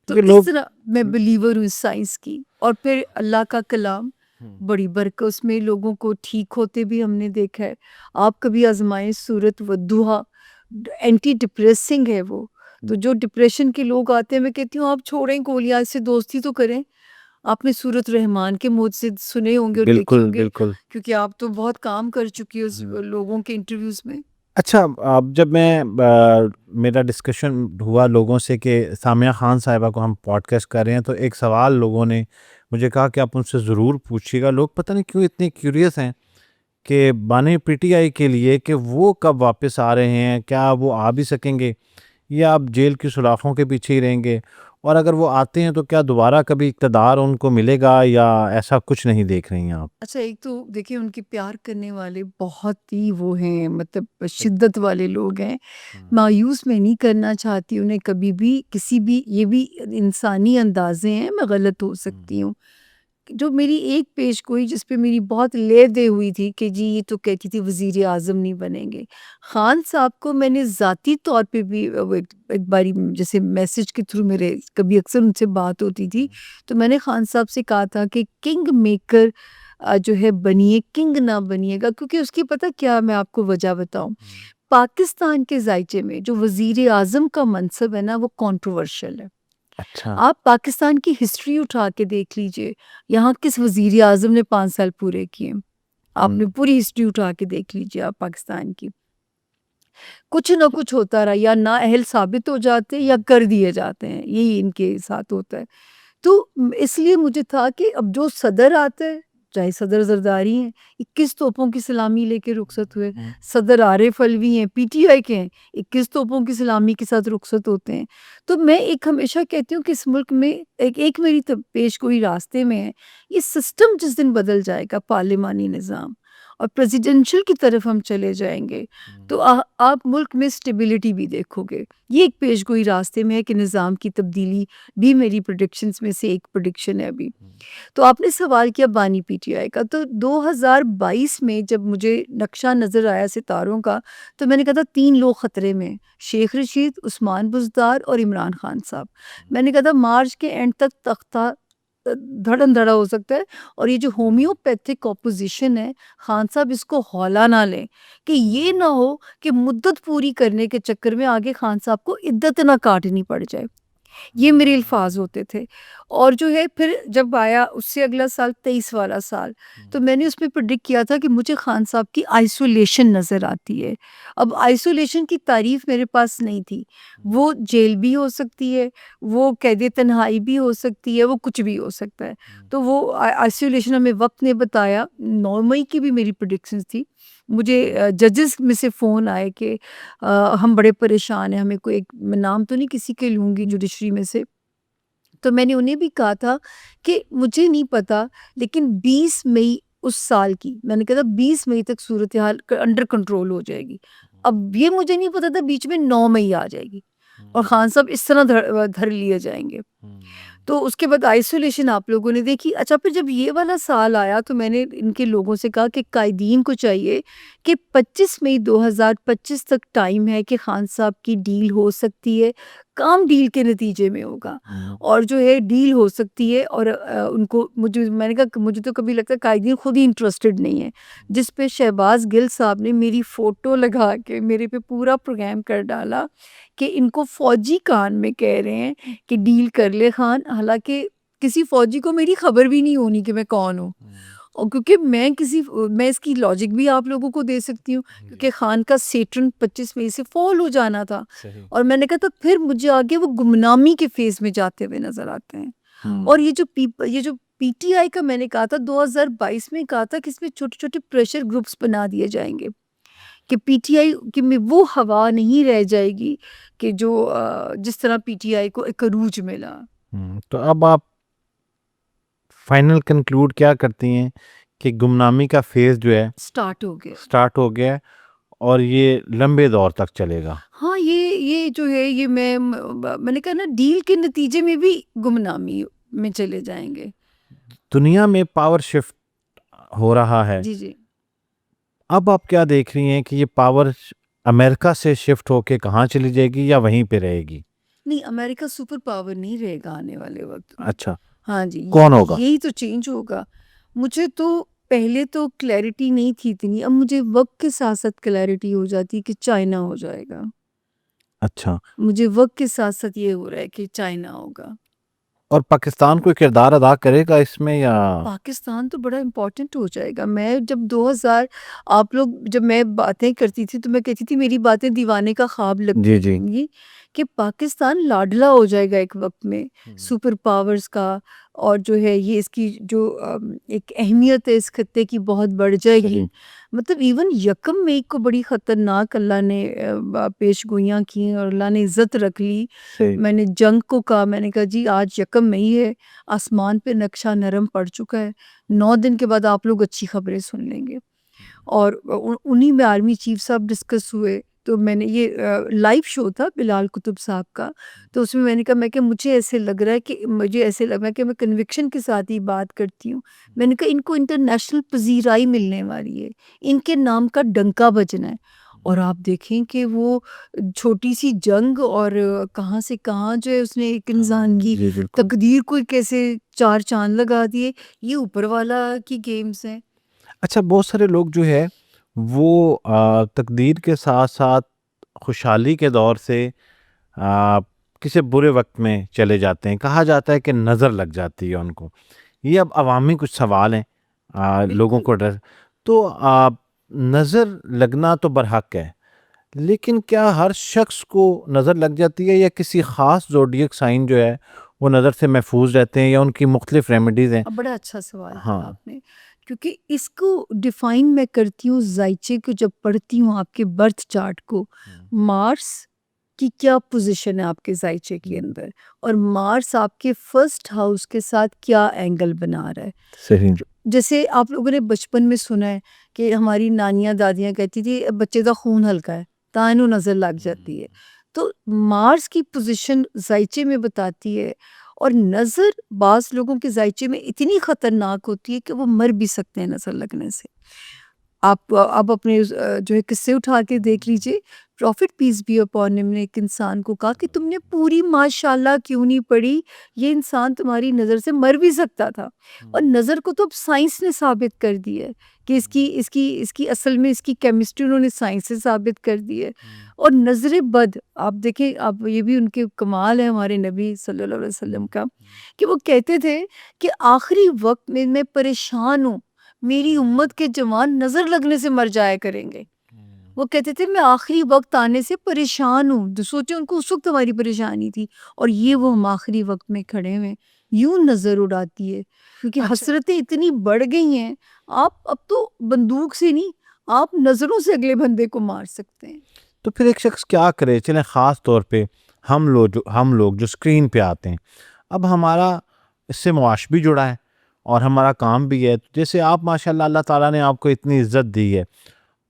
तो क्योंकि इस लोग तरह मैं बिलीवर हूँ इस साइंस की। और फिर अल्लाह का कलाम बड़ी बरकत, उसमें लोगों को ठीक होते भी हमने देखा है। आप कभी आजमाएं सूरत वद्दुहा, एंटी डिप्रेसिंग है वो। तो जो डिप्रेशन के लोग आते हैं, मैं कहती हूँ आप छोड़ें गोलियां, इससे दोस्ती तो करें। आपने सूरत रहमान के मुझ से सुने होंगे और देखे बिल्कुल, होंगे, बिल्कुल। क्योंकि आप तो बहुत काम कर चुकी हो उस लोगों के इंटरव्यूज में। अच्छा, अब जब मैं मेरा डिस्कशन हुआ लोगों से कि सामिया खान साहिबा को हम पॉडकास्ट कर रहे हैं, तो एक सवाल लोगों ने मुझे कहा कि आप उनसे ज़रूर पूछिएगा। लोग पता नहीं क्यों इतने क्यूरियस हैं कि बानी पीटीआई के लिए कि वो कब वापस आ रहे हैं, क्या वो आ भी सकेंगे या आप जेल की सुलाखों के पीछे ही रहेंगे, और अगर वो आते हैं तो क्या दोबारा कभी इक़्तिदार उनको मिलेगा या ऐसा कुछ नहीं देख रही हैं आप? अच्छा, एक तो देखिए उनके प्यार करने वाले बहुत ही वो हैं, मतलब शिद्दत वाले लोग हैं। मायूस मैं नहीं करना चाहती उन्हें कभी भी, किसी भी, ये भी इंसानी अंदाज़े हैं, मैं गलत हो सकती हूँ। जो मेरी एक पेशगोई जिस पे मेरी बहुत ले-दे हुई थी कि जी ये तो कहती थी वज़ीर आज़म नहीं बनेंगे। ख़ान साहब को मैंने ज़ाती तौर पे भी वो एक बारी जैसे मैसेज के थ्रू मेरे कभी अक्सर उनसे बात होती थी, तो मैंने ख़ान साहब से कहा था कि किंग मेकर जो है बनिए, किंग ना बनिएगा, क्योंकि उसकी पता क्या, मैं आपको वजह बताऊँ। पाकिस्तान के ज़ायचे में जो वज़ीर आज़म का मनसब है ना, वो कंट्रोवर्शियल है। अच्छा। आप पाकिस्तान की हिस्ट्री उठा के देख लीजिए, यहाँ किस वज़ीर आज़म ने 5 साल पूरे किए। आपने पूरी हिस्ट्री उठा के देख लीजिए आप पाकिस्तान की। कुछ ना कुछ होता रहा, या नाअहल साबित हो जाते हैं या कर दिए जाते हैं, यही इनके साथ होता है। तो इसलिए मुझे था कि अब जो सदर आता है, चाहे सदर जरदारी हैं, 21 तोपों की सलामी लेके रुखसत हुए, सदर आरिफ अलवी हैं, पीटीआई के हैं, 21 तोपों की सलामी के साथ रुखसत होते हैं। तो मैं एक हमेशा कहती हूँ कि इस मुल्क में एक मेरी पेशगोई रास्ते में है, ये सिस्टम जिस दिन बदल जाएगा, पार्लिमानी निज़ाम और प्रेसिडेंशियल की तरफ हम चले जाएंगे, तो आप मुल्क में स्टेबिलिटी भी देखोगे। ये एक पेशगोई रास्ते में है कि निज़ाम की तब्दीली भी मेरी प्रेडिक्शंस में से एक प्रेडिक्शन है अभी। तो आपने सवाल किया बानी पीटीआई का, तो 2022 में जब मुझे नक्शा नज़र आया सितारों का, तो मैंने कहा था 3 लोग ख़तरे में हैं, शेख रशीद, उस्मान बुज़दार और इमरान खान साहब। मैंने कहा था मार्च के एंड तक तख्ता धड़म-धड़ा हो सकता है, और ये जो होम्योपैथिक ऑपोज़िशन है, खान साहब इसको हौला ना लें कि ये ना हो कि मुद्दत पूरी करने के चक्कर में आगे खान साहब को इद्दत ना काटनी पड़ जाए। ये मेरे अल्फाज होते थे। और जो है फिर जब आया उससे अगला साल 23 वाला साल, तो मैंने उसमें प्रेडिक्ट किया था कि मुझे खान साहब की आइसोलेशन नज़र आती है। अब आइसोलेशन की तारीफ़ मेरे पास नहीं थी, वो जेल भी हो सकती है, वो कैद तन्हाई भी हो सकती है, वो कुछ भी हो सकता है। तो वो आइसोलेशन हमें वक्त ने बताया। 9 मई की भी मेरी प्रेडिक्शंस थी। मुझे जजेस में से फ़ोन आए कि हम बड़े परेशान हैं, हमें कोई एक, मैं नाम तो नहीं किसी के लूँगी जुडिशरी में से, तो मैंने उन्हें भी कहा था कि मुझे नहीं पता, लेकिन 20 मई उस साल की, मैंने कहा था 20 मई तक सूरत हाल अंडर कंट्रोल हो जाएगी। अब ये मुझे नहीं पता था बीच में 9 मई आ जाएगी और खान साहब इस तरह धर लिए जाएंगे। तो उसके बाद आइसोलेशन आप लोगों ने देखी। अच्छा, फिर जब ये वाला साल आया तो मैंने इनके लोगों से कहा कि कायदीन को चाहिए कि 25 मई 2025 तक टाइम है कि खान साहब की डील हो सकती है, काम डील के नतीजे में होगा और जो है डील हो सकती है। और उनको मैंने कहा कि मुझे तो कभी लगता है कायदीन खुद ही इंटरेस्टेड नहीं है, जिस पे शहबाज गिल साहब ने मेरी फ़ोटो लगा के मेरे पे पूरा प्रोग्राम कर डाला कि इनको फ़ौजी कान में कह रहे हैं कि डील कर ले खान, हालांकि किसी फ़ौजी को मेरी खबर भी नहीं होनी कि मैं कौन हूँ। और क्योंकि मैं इसकी लॉजिक भी आप लोगों को दे सकती हूँ, क्योंकि खान का सेटर्न 25 मई से फॉल हो जाना था। और मैंने कहा तो फिर मुझे आगे वो गुमनामी के फेज में जाते हुए नजर आते हैं। और ये जो पीटीआई का मैंने कहा था 2022 में कहा था कि इसमें छोटे छोटे प्रेशर ग्रुप्स बना दिए जाएंगे कि पीटीआई कि में वो हवा नहीं रह जाएगी कि जो जिस तरह पीटीआई को एक अरूज मिला। तो अब आप फाइनल कंक्लूड क्या करती हैं कि गुमनामी का फेज जो है स्टार्ट हो गया है और ये लंबे दौर तक चलेगा? हाँ, ये जो है ये मैंने कहा ना, डील के नतीजे में भी गुमनामी में चले जाएंगे। दुनिया में पावर शिफ्ट हो रहा है, जी जी। अब आप क्या देख रही हैं कि ये पावर अमेरिका से शिफ्ट होके कहाँ चली जाएगी या वहीं पे रहेगी? नहीं, अमेरिका सुपर पावर नहीं रहेगा आने वाले वक्त में। अच्छा, हाँ जी, कौन होगा? यही तो चेंज होगा। मुझे तो पहले तो क्लैरिटी नहीं थी इतनी, अब मुझे वक्त के साथ साथ क्लैरिटी हो जाती है कि चाइना हो जाएगा। अच्छा, मुझे वक्त के साथ साथ ये हो रहा है कि चाइना होगा। और पाकिस्तान कोई किरदार अदा करेगा इसमें या? पाकिस्तान तो बड़ा इम्पोर्टेंट हो जाएगा। मैं जब 2000 आप लोग जब मैं बातें करती थी तो मैं कहती थी मेरी बातें दीवाने का ख्वाब जी जी। लगेंगी कि पाकिस्तान लाडला हो जाएगा एक वक्त में सुपर पावर्स का। और जो है ये इसकी जो एक अहमियत है इस खत्ते की बहुत बढ़ जाएगी। सही। मतलब इवन यकम मई को बड़ी ख़तरनाक अल्लाह ने पेश गोइयाँ की और अल्लाह ने इज़्ज़त रख ली। सही। मैंने जंग को कहा, मैंने कहा जी आज यकम मई है, आसमान पे नक्शा नरम पड़ चुका है, 9 दिन के बाद आप लोग अच्छी खबरें सुन लेंगे। और उन्हीं में आर्मी चीफ साहब डिस्कस हुए, तो मैंने ये लाइव शो था बिलाल कुतुब साहब का, तो उसमें मैंने कहा, मैं कि मुझे ऐसे लग रहा है कि मुझे ऐसे लग रहा है कि मैं कन्विक्शन के साथ ही बात करती हूँ। मैंने कहा इनको इंटरनेशनल पजीराई मिलने वाली है, इनके नाम का डंका बजना है। और आप देखें कि वो छोटी सी जंग और कहाँ से कहाँ जो है उसने एक इंसान की जी बिल्कुल। तकदीर को कैसे चार चांद लगा दिए। ये ऊपर वाला की गेम्स हैं। अच्छा, बहुत सारे लोग जो है वो तकदीर के साथ साथ खुशहाली के दौर से आ, किसी बुरे वक्त में चले जाते हैं, कहा जाता है कि नज़र लग जाती है उनको। ये अब अवामी कुछ सवाल हैं, लोगों बिल्कुल। को डर। तो नज़र लगना तो बरहक है, लेकिन क्या हर शख्स को नज़र लग जाती है या किसी ख़ास ज़ोडिएक साइन जो है वो नज़र से महफूज रहते हैं या उनकी मुख्तलिफ रेमेडीज़ हैं? अब बड़ा अच्छा सवाल किया हाँ। आपने, क्योंकि इसको डिफाइन मैं करती हूँ जायचे को जब पढ़ती हूँ आपके बर्थ चार्ट को। मार्स की क्या पोजीशन है आपके जायचे के अंदर, और मार्स आपके फर्स्ट हाउस के साथ क्या एंगल बना रहा है। सही। जैसे आप लोगों ने बचपन में सुना है कि हमारी नानियाँ दादियाँ कहती थी बच्चे का खून हल्का है, तानू नज़र लग जाती है। तो मार्स की पोजीशन जायचे में बताती है, और नज़र बाज़ लोगों के जायचे में इतनी ख़तरनाक होती है कि वो मर भी सकते हैं नज़र लगने से। आप अपने जो है किस्से उठा के देख लीजिए। Prophet peace be upon him ने एक इंसान को कहा कि तुमने पूरी माशाल्लाह क्यों नहीं पढ़ी, ये इंसान तुम्हारी नज़र से मर भी सकता था। और नज़र को तो अब साइंस ने साबित कर दी है कि इसकी इसकी इसकी असल में इसकी केमिस्ट्री उन्होंने साइंस से साबित कर दी है। और नज़र बद आप देखें, आप ये भी उनके कमाल है हमारे नबी सल्लल्लाहु अलैहि वसल्लम का, कि वो कहते थे कि आखिरी वक्त में मैं परेशान हूँ, मेरी उम्मत के जवान नज़र लगने से मर जाया करेंगे। वो कहते थे मैं आखिरी वक्त आने से परेशान हूँ। तो सोचो उनको उस वक्त हमारी परेशानी थी, और ये वो हम आखिरी वक्त में खड़े हुए हैं। यूं नज़र उड़ाती है, क्योंकि अच्छा। हसरतें इतनी बढ़ गई हैं। आप अब तो बंदूक से नहीं, आप नज़रों से अगले बंदे को मार सकते हैं। तो फिर एक शख्स क्या करे? चलें ख़ास तौर पे हम लोग जो स्क्रीन पे आते हैं, अब हमारा इससे मुआश भी जुड़ा है और हमारा काम भी है। जैसे आप माशाल्लाह अल्लाह ताला ने आपको इतनी इज़्ज़त दी है,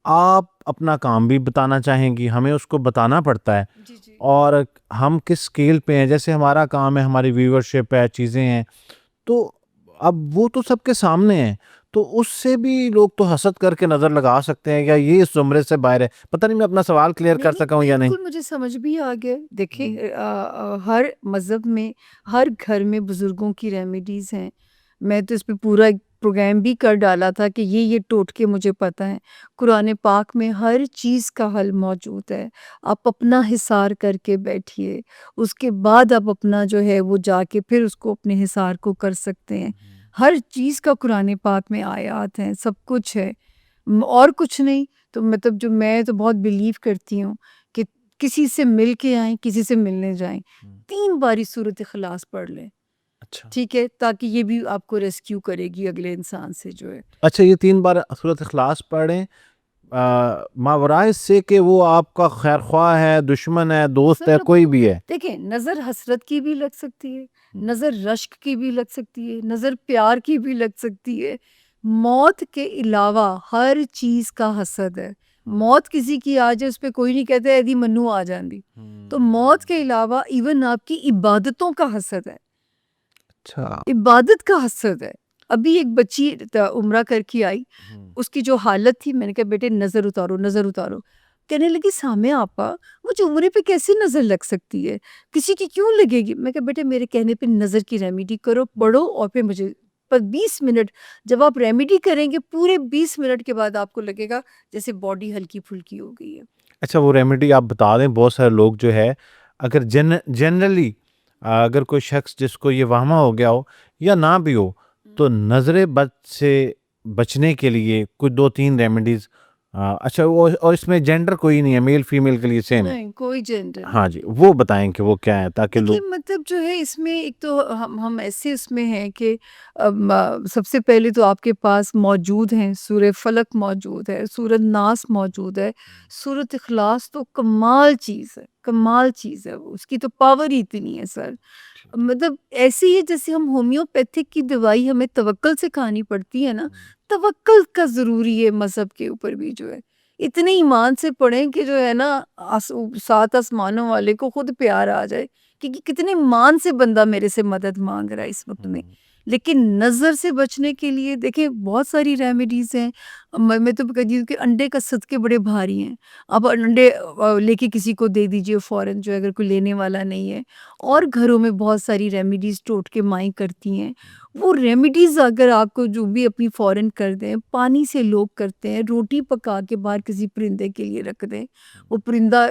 आप अपना काम भी बताना चाहेंगी, हमें उसको बताना पड़ता है। जी जी। और हम किस स्केल पे हैं, जैसे हमारा काम है, हमारी व्यूअरशिप है, चीज़ें हैं, तो अब वो तो सबके सामने है, तो उससे भी लोग तो हसद करके नज़र लगा सकते हैं, या ये इस ज़ुमरे से बाहर है? पता नहीं मैं अपना सवाल क्लियर नहीं कर नहीं, सका हूँ या नहीं? बिल्कुल मुझे समझ भी आ गया। देखिए हर मज़हब में, हर घर में बुज़ुर्गों की रेमेडीज़ हैं। मैं तो इस पे पूरा एक प्रोग्राम भी कर डाला था कि ये टोटके मुझे पता हैं। कुरान पाक में हर चीज़ का हल मौजूद है। आप अपना हिसार करके बैठिए, उसके बाद आप अपना जो है वो जाके फिर उसको अपने हिसार को कर सकते हैं। हर चीज़ का कुरान पाक में आयात हैं, सब कुछ है। और कुछ नहीं। तो मतलब जो मैं तो बहुत बिलीव करती हूँ कि किसी से मिल के आएँ, किसी से मिलने जाएँ, 3 बारी सूरत इखलास पढ़ लें, अच्छा। ठीक है? ताकि ये भी आपको रेस्क्यू करेगी अगले इंसान से जो है। अच्छा, ये 3 बार सूरत इखलास पढ़ें, मावराए इससे कि वो आपका खैरख्वाह है, दुश्मन है, दोस्त है, सब कोई भी है? देखिए, नज़र हसरत की भी लग सकती है, नज़र रश्क की भी लग सकती है, नज़र प्यार की भी लग सकती है। मौत के अलावा हर चीज़ का हसद है। मौत किसी की आ जाए, उस पे कोई नहीं कहता एदी मन्नू आ जांदी। तो मौत के अलावा इवन आपकी इबादतों का हसद है। अच्छा। इबादत का हसद है। अभी एक बच्ची उम्रा करके आई, उसकी जो हालत थी, मैंने कहा बेटे नज़र उतारो, नज़र उतारो। कहने लगी सामे आपा, मुझे उम्रे पे कैसे नज़र लग सकती है, किसी की क्यों लगेगी। मैं कहा बेटे मेरे कहने पे नज़र की रेमेडी करो, पढ़ो, और फिर मुझे पर 20 मिनट जब आप रेमेडी करेंगे, पूरे 20 मिनट के बाद आपको लगेगा जैसे बॉडी हल्की फुल्की हो गई है। अच्छा, वो रेमेडी आप बता दें, बहुत सारे लोग जो है, अगर जनरली अगर कोई शख्स जिसको ये वहमा हो गया हो या ना भी हो, तो नज़र बद से बचने के लिए कुछ 2-3 रेमेडीज़, अच्छा वो, और इसमें जेंडर कोई नहीं है, मेल फीमेल के लिए सेम है? नहीं, कोई जेंडर हाँ नहीं जी, है। वो बताएँ कि वो क्या है ताकि देखिए लोग। मतलब जो है इसमें एक तो हम ऐसे उसमें हैं कि सबसे पहले तो आपके पास मौजूद हैं, सूरह फलक मौजूद है, सूरह नास मौजूद है, सूरत इखलास तो कमाल चीज़ है, कमाल चीज़ है वो, उसकी तो पावर ही इतनी है सर। मतलब ऐसे ही है जैसे हम होम्योपैथिक की दवाई हमें तवक्कल से खानी पड़ती है ना, तवक्कल का ज़रूरी है मज़हब के ऊपर भी जो है। इतने ईमान से पढ़ें कि जो है ना, सात आसमानों वाले को खुद प्यार आ जाए, क्योंकि कितने ईमान से बंदा मेरे से मदद मांग रहा है इस वक्त में। लेकिन नज़र से बचने के लिए देखिए बहुत सारी रेमेडीज़ हैं। मैं तो कहती हूँ कि अंडे का सदके बड़े भारी हैं। आप अंडे लेके किसी को दे दीजिए फ़ौरन, जो अगर कोई लेने वाला नहीं है। और घरों में बहुत सारी रेमेडीज़ टोटके माई करती हैं। वो रेमेडीज़ अगर आपको जो भी अपनी फ़ौरन कर दें, पानी से लोग करते हैं, रोटी पका के बाहर किसी परिंदे के लिए रख दें। वो परिंदा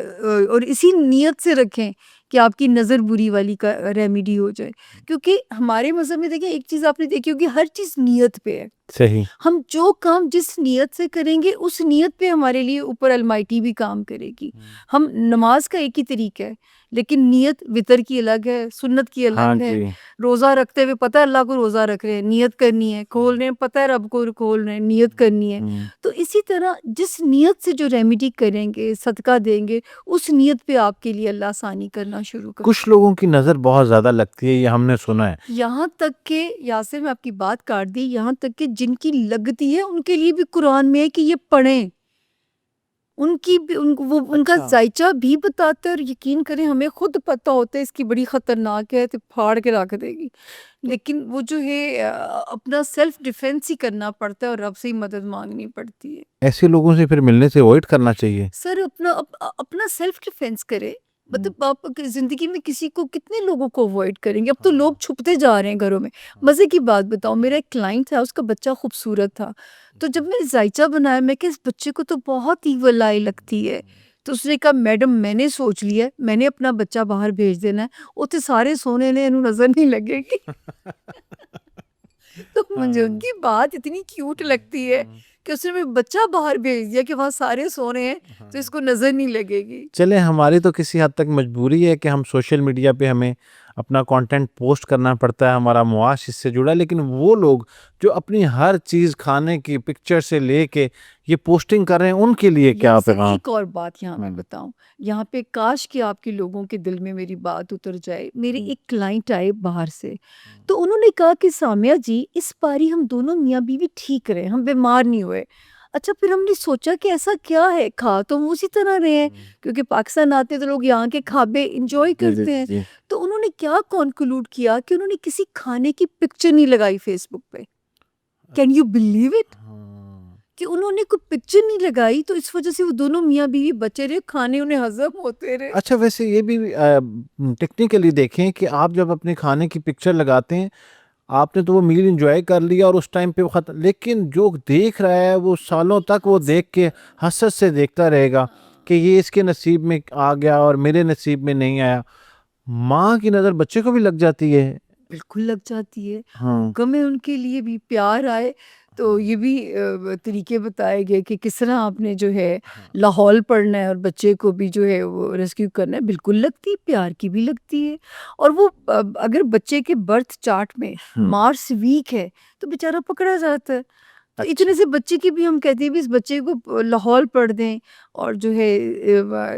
और इसी नियत से रखें कि आपकी नज़र बुरी वाली का रेमेडी हो जाए। क्योंकि हमारे मज़हब में देखिए एक चीज़ आपने देखी होगी, हर चीज़ नियत पे है। सही। हम जो काम जिस नियत से करेंगे उस नियत पे हमारे लिए ऊपर अलमाइटी भी काम करेगी। हम नमाज का एक ही तरीका है, लेकिन नियत वितर की अलग है, सुन्नत की हाँ अलग है। जी। रोज़ा रखते हुए पता है अल्लाह को रोज़ा रख रहे हैं, नियत करनी है, खोल रहे हैं पता है रब को खोल रहे हैं, नियत करनी है। तो इसी तरह जिस नियत से जो रेमेडी करेंगे, सदका देंगे, उस नियत पे आपके लिए अल्लाह आसानी करना शुरू कर। कुछ लोगों की नज़र बहुत ज़्यादा लगती है, ये हमने सुना है। यहाँ तक के यासिर, मैं आपकी बात काट दी, यहाँ तक कि जिनकी लगती है उनके लिए भी कुरान में है कि ये पढ़ें। उनकी भी वो उनका अच्छा। जायचा भी बताता है, और यकीन करें हमें खुद पता होता है इसकी बड़ी ख़तरनाक है, तो फाड़ के रख देगी। लेकिन वो जो है अपना सेल्फ डिफेंस ही करना पड़ता है और रब से ही मदद मांगनी पड़ती है। ऐसे लोगों से फिर मिलने से अवॉइड करना चाहिए। सर अपना सेल्फ डिफेंस करे। मतलब आप जिंदगी में किसी को, कितने लोगों को अवॉइड करेंगे? अब तो लोग छुपते जा रहे हैं घरों में। मजे की बात बताऊं, मेरा एक क्लाइंट था, उसका बच्चा खूबसूरत था। तो जब मैंने जायचा बनाया, मैं कि इस बच्चे को तो बहुत ईवल आई लगती है, तो उसने कहा मैडम मैंने सोच लिया है, मैंने अपना बच्चा बाहर भेज देना है, उते सारे सोने ने इन्हू नजर नहीं लगेगी। तो मुझे उनकी बात इतनी क्यूट लगती है कि उसने मेरा बच्चा बाहर भेज दिया कि वहाँ सारे सो रहे हैं, तो इसको नजर नहीं लगेगी। चले, हमारी तो किसी हद तक मजबूरी है कि हम सोशल मीडिया पे हमें अपना कंटेंट पोस्ट करना पड़ता है, हमारा मुआश इससे जुड़ा है। लेकिन वो लोग जो अपनी हर चीज़ खाने की पिक्चर से लेके ये पोस्टिंग कर रहे हैं, उनके लिए क्या यासिर, पैगाम? एक और बात यहाँ मैं बताऊं, यहाँ पे काश कि आपके लोगों के दिल में मेरी बात उतर जाए। मेरे एक क्लाइंट आए बाहर से, तो उन्होंने कहा कि सामिया जी इस बारी हम दोनों मियाँ बीवी ठीक रहे, हम बीमार नहीं हुए। अच्छा, फिर हमने सोचा कि ऐसा क्या है, खा तो हम उसी तरह रहे हैं, क्योंकि पाकिस्तान आते तो लोग यहाँ के खाबे इंजॉय करते हैं। जी। तो उन्होंने क्या कॉन्क्लूड किया कि उन्होंने किसी खाने की पिक्चर नहीं लगाई फेसबुक पे। Can you believe it? कि उन्होंने कोई पिक्चर नहीं लगाई, तो इस वजह से वो दोनों मियाँ बीवी बचे रहे, खाने उन्हें हजम होते रहे। अच्छा, वैसे ये भी टेक्निकली देखें कि आप जब अपने खाने की पिक्चर लगाते हैं, आपने तो वो मील एंजॉय कर लिया और उस टाइम पे वो खत्म, लेकिन जो देख रहा है वो सालों तक वो देख के हसरत से देखता रहेगा कि ये इसके नसीब में आ गया और मेरे नसीब में नहीं आया। माँ की नज़र बच्चे को भी लग जाती है। बिल्कुल लग जाती है। हाँ। हुक्म है उनके लिए भी, प्यार आए तो ये भी तरीके बताए गए कि किस तरह आपने जो है लाहौल पढ़ना है और बच्चे को भी जो है वो रेस्क्यू करना है। बिल्कुल लगती है, प्यार की भी लगती है। और वो अगर बच्चे के बर्थ चार्ट में मार्स वीक है तो बेचारा पकड़ा जाता है। तो इतने से बच्चे की भी हम कहते हैं भी इस बच्चे को लाहौल पढ़ दें, और जो है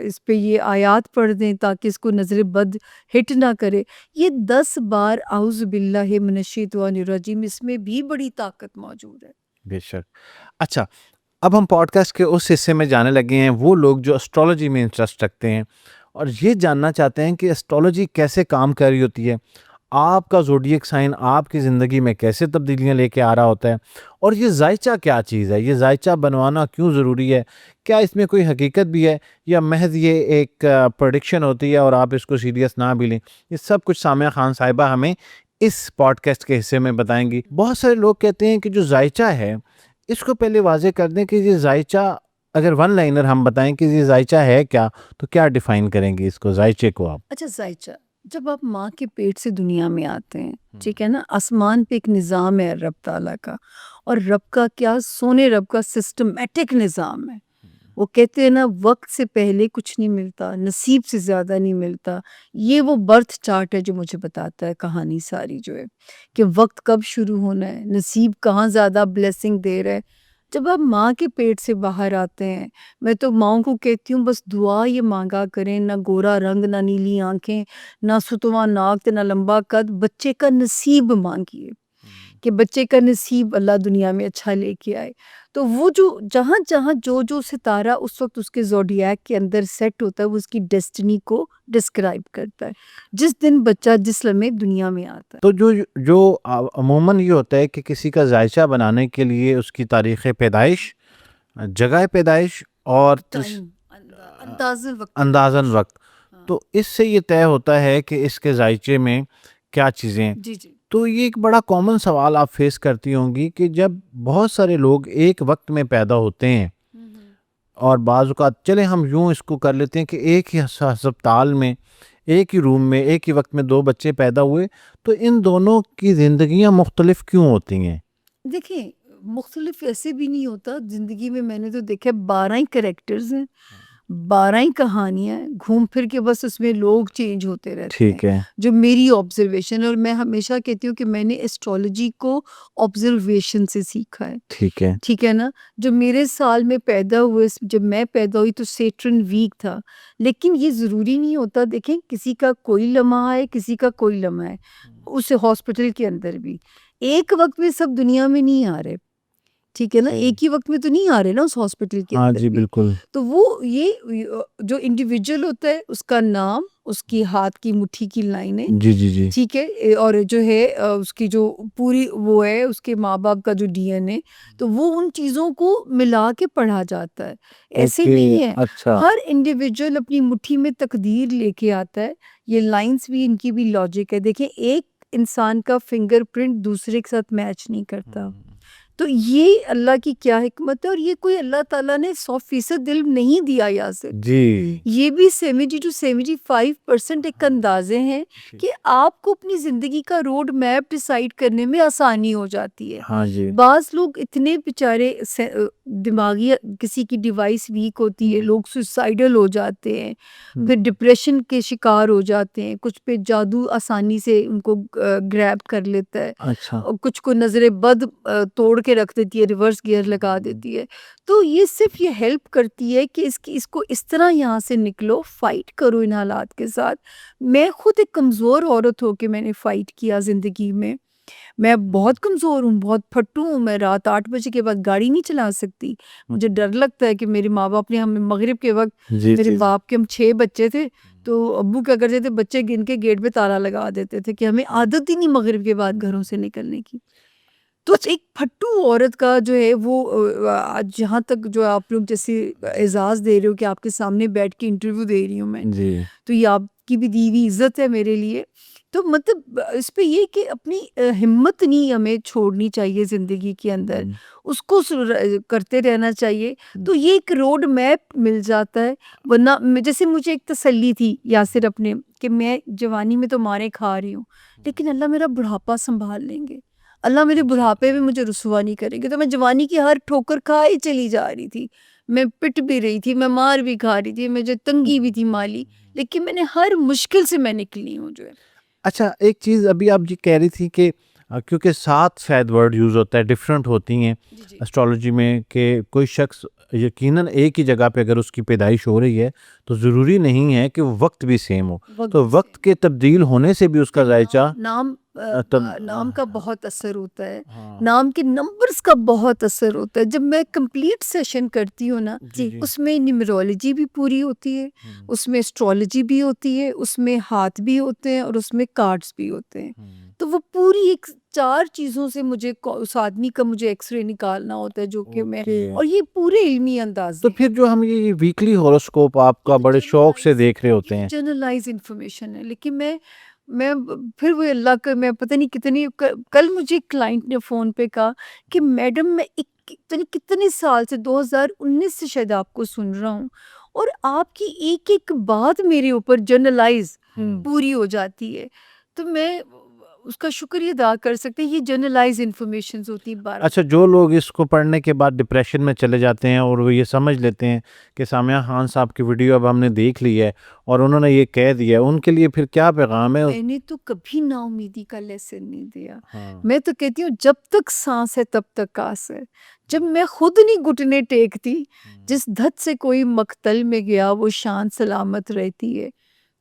इस पे ये आयात पढ़ दें ताकि इसको नज़र बद हिट ना करे। ये 10 बार आउज़ बिल्लाहि मिनश्शैतानिर रजीम, इसमें भी बड़ी ताकत मौजूद है। बेशक। अच्छा, अब हम पॉडकास्ट के उस हिस्से में जाने लगे हैं, वो लोग जो एस्ट्रोलॉजी में इंटरेस्ट रखते हैं और ये जानना चाहते हैं कि एस्ट्रोलॉजी कैसे काम कर रही होती है, आपका ज़ोडिएक साइन आपकी ज़िंदगी में कैसे तब्दीलियाँ लेके आ रहा होता है, और ये जायचा क्या चीज़ है, ये जायचा बनवाना क्यों ज़रूरी है, क्या इसमें कोई हकीकत भी है या महज ये एक प्रेडिक्शन होती है और आप इसको सीरियस ना भी लें। ये सब कुछ सामिया खान साहिबा हमें इस पॉडकास्ट के हिस्से में बताएंगी। बहुत सारे लोग कहते हैं कि जो जायचा है, इसको पहले वाज़ेह कर दें कि ये जायचा, अगर वन लाइनर हम बताएं कि ये जायचा है क्या, तो क्या डिफाइन करेंगे इसको, जायचे को आप? अच्छा, जायचा, जब आप माँ के पेट से दुनिया में आते हैं, ठीक है ना, आसमान पे एक निज़ाम है रब ताला का, और रब का क्या, सोने रब का सिस्टमेटिक निज़ाम है। वो कहते हैं ना, वक्त से पहले कुछ नहीं मिलता, नसीब से ज़्यादा नहीं मिलता। ये वो बर्थ चार्ट है जो मुझे बताता है कहानी सारी जो है, कि वक्त कब शुरू होना है, नसीब कहाँ ज़्यादा ब्लेसिंग दे रहा है। जब आप माँ के पेट से बाहर आते हैं, मैं तो माँओं को कहती हूँ बस दुआ ये मांगा करें, ना गोरा रंग, ना नीली आंखें, ना सुतवा नाक, ना लंबा कद, बच्चे का नसीब मांगिए कि बच्चे का नसीब अल्लाह दुनिया में अच्छा लेके आए। तो वो जो जहाँ जहाँ जो जो सितारा उस वक्त उसके ज़ोडिएक के अंदर सेट होता है, वो उसकी डेस्टिनी को डिस्क्राइब करता है, जिस दिन बच्चा जिस लम्हे दुनिया में आता है। तो जो जो अमूमन ये होता है कि किसी का जायचा बनाने के लिए उसकी तारीख़ पैदाइश, जगह पैदाइश और टाइम, अंदाज़न वक्त, अंदाज़न वक्त, हाँ। तो इससे ये तय होता है कि इसके जायचे में क्या चीज़ें हैं। जी जी। तो ये एक बड़ा कॉमन सवाल आप फेस करती होंगी कि जब बहुत सारे लोग एक वक्त में पैदा होते हैं, और बाज़ औक़ात चलें हम यूँ इसको कर लेते हैं कि एक ही अस्पताल में एक ही रूम में एक ही वक्त में 2 बच्चे पैदा हुए, तो इन दोनों की ज़िंदगियाँ मुख्तलिफ क्यों होती हैं? देखिए, मुख्तलिफ ऐसे भी नहीं होता ज़िंदगी में। मैंने तो देखा है 12 ही कैरेक्टर्स हैं, 12 ही कहानियाँ हैं, घूम फिर के बस उसमें लोग चेंज होते रहते हैं। ठीक है, जो मेरी ऑब्जर्वेशन है, और मैं हमेशा कहती हूँ कि मैंने एस्ट्रोलॉजी को ऑब्जर्वेशन से सीखा है। ठीक है। ठीक है ना? जो मेरे साल में पैदा हुए, जब मैं पैदा हुई तो सैटर्न वीक था। लेकिन ये ज़रूरी नहीं होता, देखें किसी का कोई लम्हा है, किसी का कोई लम्हा है। उस हॉस्पिटल के अंदर भी एक वक़्त में सब दुनिया में नहीं आ रहे, ठीक है ना? जी। एक ही वक़्त में तो नहीं आ रहे ना उस हॉस्पिटल के हाँ अंदर जी, भी। बिल्कुल। तो वो ये जो इंडिविजुअल होता है उसका नाम, उसकी हाथ की मुट्ठी की लाइनें, जी, जी, जी। ठीक है? और जो है उसकी जो पूरी वो है उसके माँ-बाप का जो डीएनए, तो वो उन चीज़ों को मिला के पढ़ा जाता है। ऐसे ओके, नहीं है, अच्छा। हर इंडिविजुअल अपनी मुट्ठी में तकदीर लेके आता है। ये लाइन्स भी, इनकी भी लॉजिक है। देखिए, एक इंसान का फिंगरप्रिंट दूसरे के साथ मैच नहीं करता। तो ये अल्लाह की क्या हिकमत है, और ये कोई अल्लाह ताला ने 100% इल्म नहीं दिया यासिर। जी। ये भी 70 to 75% एक अंदाजे हैं कि आपको अपनी ज़िंदगी का रोड मैप डिसाइड करने में आसानी हो जाती है। हाँ जी। बाज़ लोग इतने बेचारे दिमागी, किसी की डिवाइस वीक होती है, लोग सुसाइडल हो जाते हैं, हुँ। फिर डिप्रेशन के शिकार हो जाते हैं, कुछ पे जादू आसानी से उनको ग्रैब कर लेता है, अच्छा। और कुछ को नज़रे बद तोड़ के रख देती है, रिवर्स गियर लगा देती है। तो ये सिर्फ ये हेल्प करती है कि इसको इस तरह यहाँ से निकलो, फाइट करो इन हालात के साथ। मैं खुद एक कमज़ोर औरत होके मैंने फाइट किया ज़िंदगी में। मैं बहुत कमज़ोर हूँ, बहुत फट्टू हूँ, मैं रात 8 बजे के बाद गाड़ी नहीं चला सकती। मुझे डर लगता है कि मेरे माँ-बाप ने हमें मगरिब के वक़्त, जी, मेरे जी, जी। बाप के हम 6 बच्चे थे, तो अब्बू क्या करते थे, बच्चे गिन के गेट पे ताला लगा देते थे कि हमें आदत ही नहीं मगरिब के बाद घरों से निकलने की। तो एक फट्टू औरत का जो है वो आज जहाँ तक जो आप लोग जैसे एज़ाज़ दे रहे हो कि आपके सामने बैठ के इंटरव्यू दे रही हूँ मैं, जी। तो ये आपकी भी दी हुई इज़्ज़त है मेरे लिए। तो मतलब इस पे ये कि अपनी हिम्मत नहीं हमें छोड़नी चाहिए ज़िंदगी के अंदर, हुँ। उसको करते रहना चाहिए। तो ये एक रोड मैप मिल जाता है। वरना जैसे मुझे एक तसल्ली थी यासिर अपने, कि मैं जवानी में तो मारें खा रही हूँ, लेकिन अल्लाह मेरा बुढ़ापा संभाल लेंगे, अल्लाह मेरे बुढ़ापे में मुझे रुसवा नहीं करेंगे। तो मैं जवानी की हर ठोकर खाए चली जा रही थी, मैं पिट भी रही थी, मैं मार भी खा रही थी, मुझे तंगी भी थी माली, लेकिन मैंने हर मुश्किल से मैं निकली हूँ जो है। अच्छा, एक चीज़ अभी आप जी कह रही थी कि क्योंकि 7 शायद वर्ड यूज़ होता है, डिफरेंट होती हैं जी, जी। एस्ट्रोलॉजी में, कि कोई शख्स यकीनन एक ही जगह पे अगर उसकी पैदाइश हो रही है, तो ज़रूरी नहीं है कि वो वक़्त भी सेम हो। वक़्त तो भी वक़्त सेम। के तब्दील होने से भी उसका फिर ज़ायचा नाम का बहुत असर होता है। हाँ। नाम के नंबर्स का बहुत असर होता है। जब मैं कंप्लीट सेशन करती हूँ ना, जी, जी। उसमें न्यूमरोलॉजी भी पूरी होती है, हुँ, उसमें एस्ट्रोलॉजी भी होती है, उसमें हाथ भी होते हैं, और उसमें कार्ड्स भी होते हैं। हुँ। तो वो पूरी एक 4 चीज़ों से मुझे उस आदमी का मुझे एक्स-रे निकालना होता है, जो कि मैं, ओके। और ये पूरे इल्मी अंदाज़े तो हैं। फिर जो हम ये वीकली हॉरोस्कोप ये आपका तो बड़े शौक से जनरलाइज़ देख रहे होते ये हैं। जनरलाइज़ इन्फॉर्मेशन है, लेकिन मैं फिर वो अल्लाह का, मैं पता नहीं कितनी कल मुझे एक क्लाइंट ने फ़ोन पे कहा कि मैडम मैं पता नहीं कितने साल से 2019 से शायद आपको सुन रहा हूँ, और आपकी एक-एक बात मेरे ऊपर जनरलाइज़ पूरी हो जाती है। तो मैं उसका शुक्रिया अदा कर सकते हैं, ये जनरलाइज़ इन्फॉर्मेशंस होती हैं 12। अच्छा, जो लोग इसको पढ़ने के बाद डिप्रेशन में चले जाते हैं और वो ये समझ लेते हैं कि सामिया खान साहब की वीडियो अब हमने देख ली है और उन्होंने ये कह दिया है, उनके लिए फिर क्या पैगाम है? मैंने तो कभी नाउमीदी का लेसन नहीं दिया। हाँ। मैं तो कहती हूँ जब तक सांस है तब तक आस है। जब मैं खुद नहीं घुटने टेकती, जिस धत से कोई मक्तल में गया वो शान सलामत रहती है।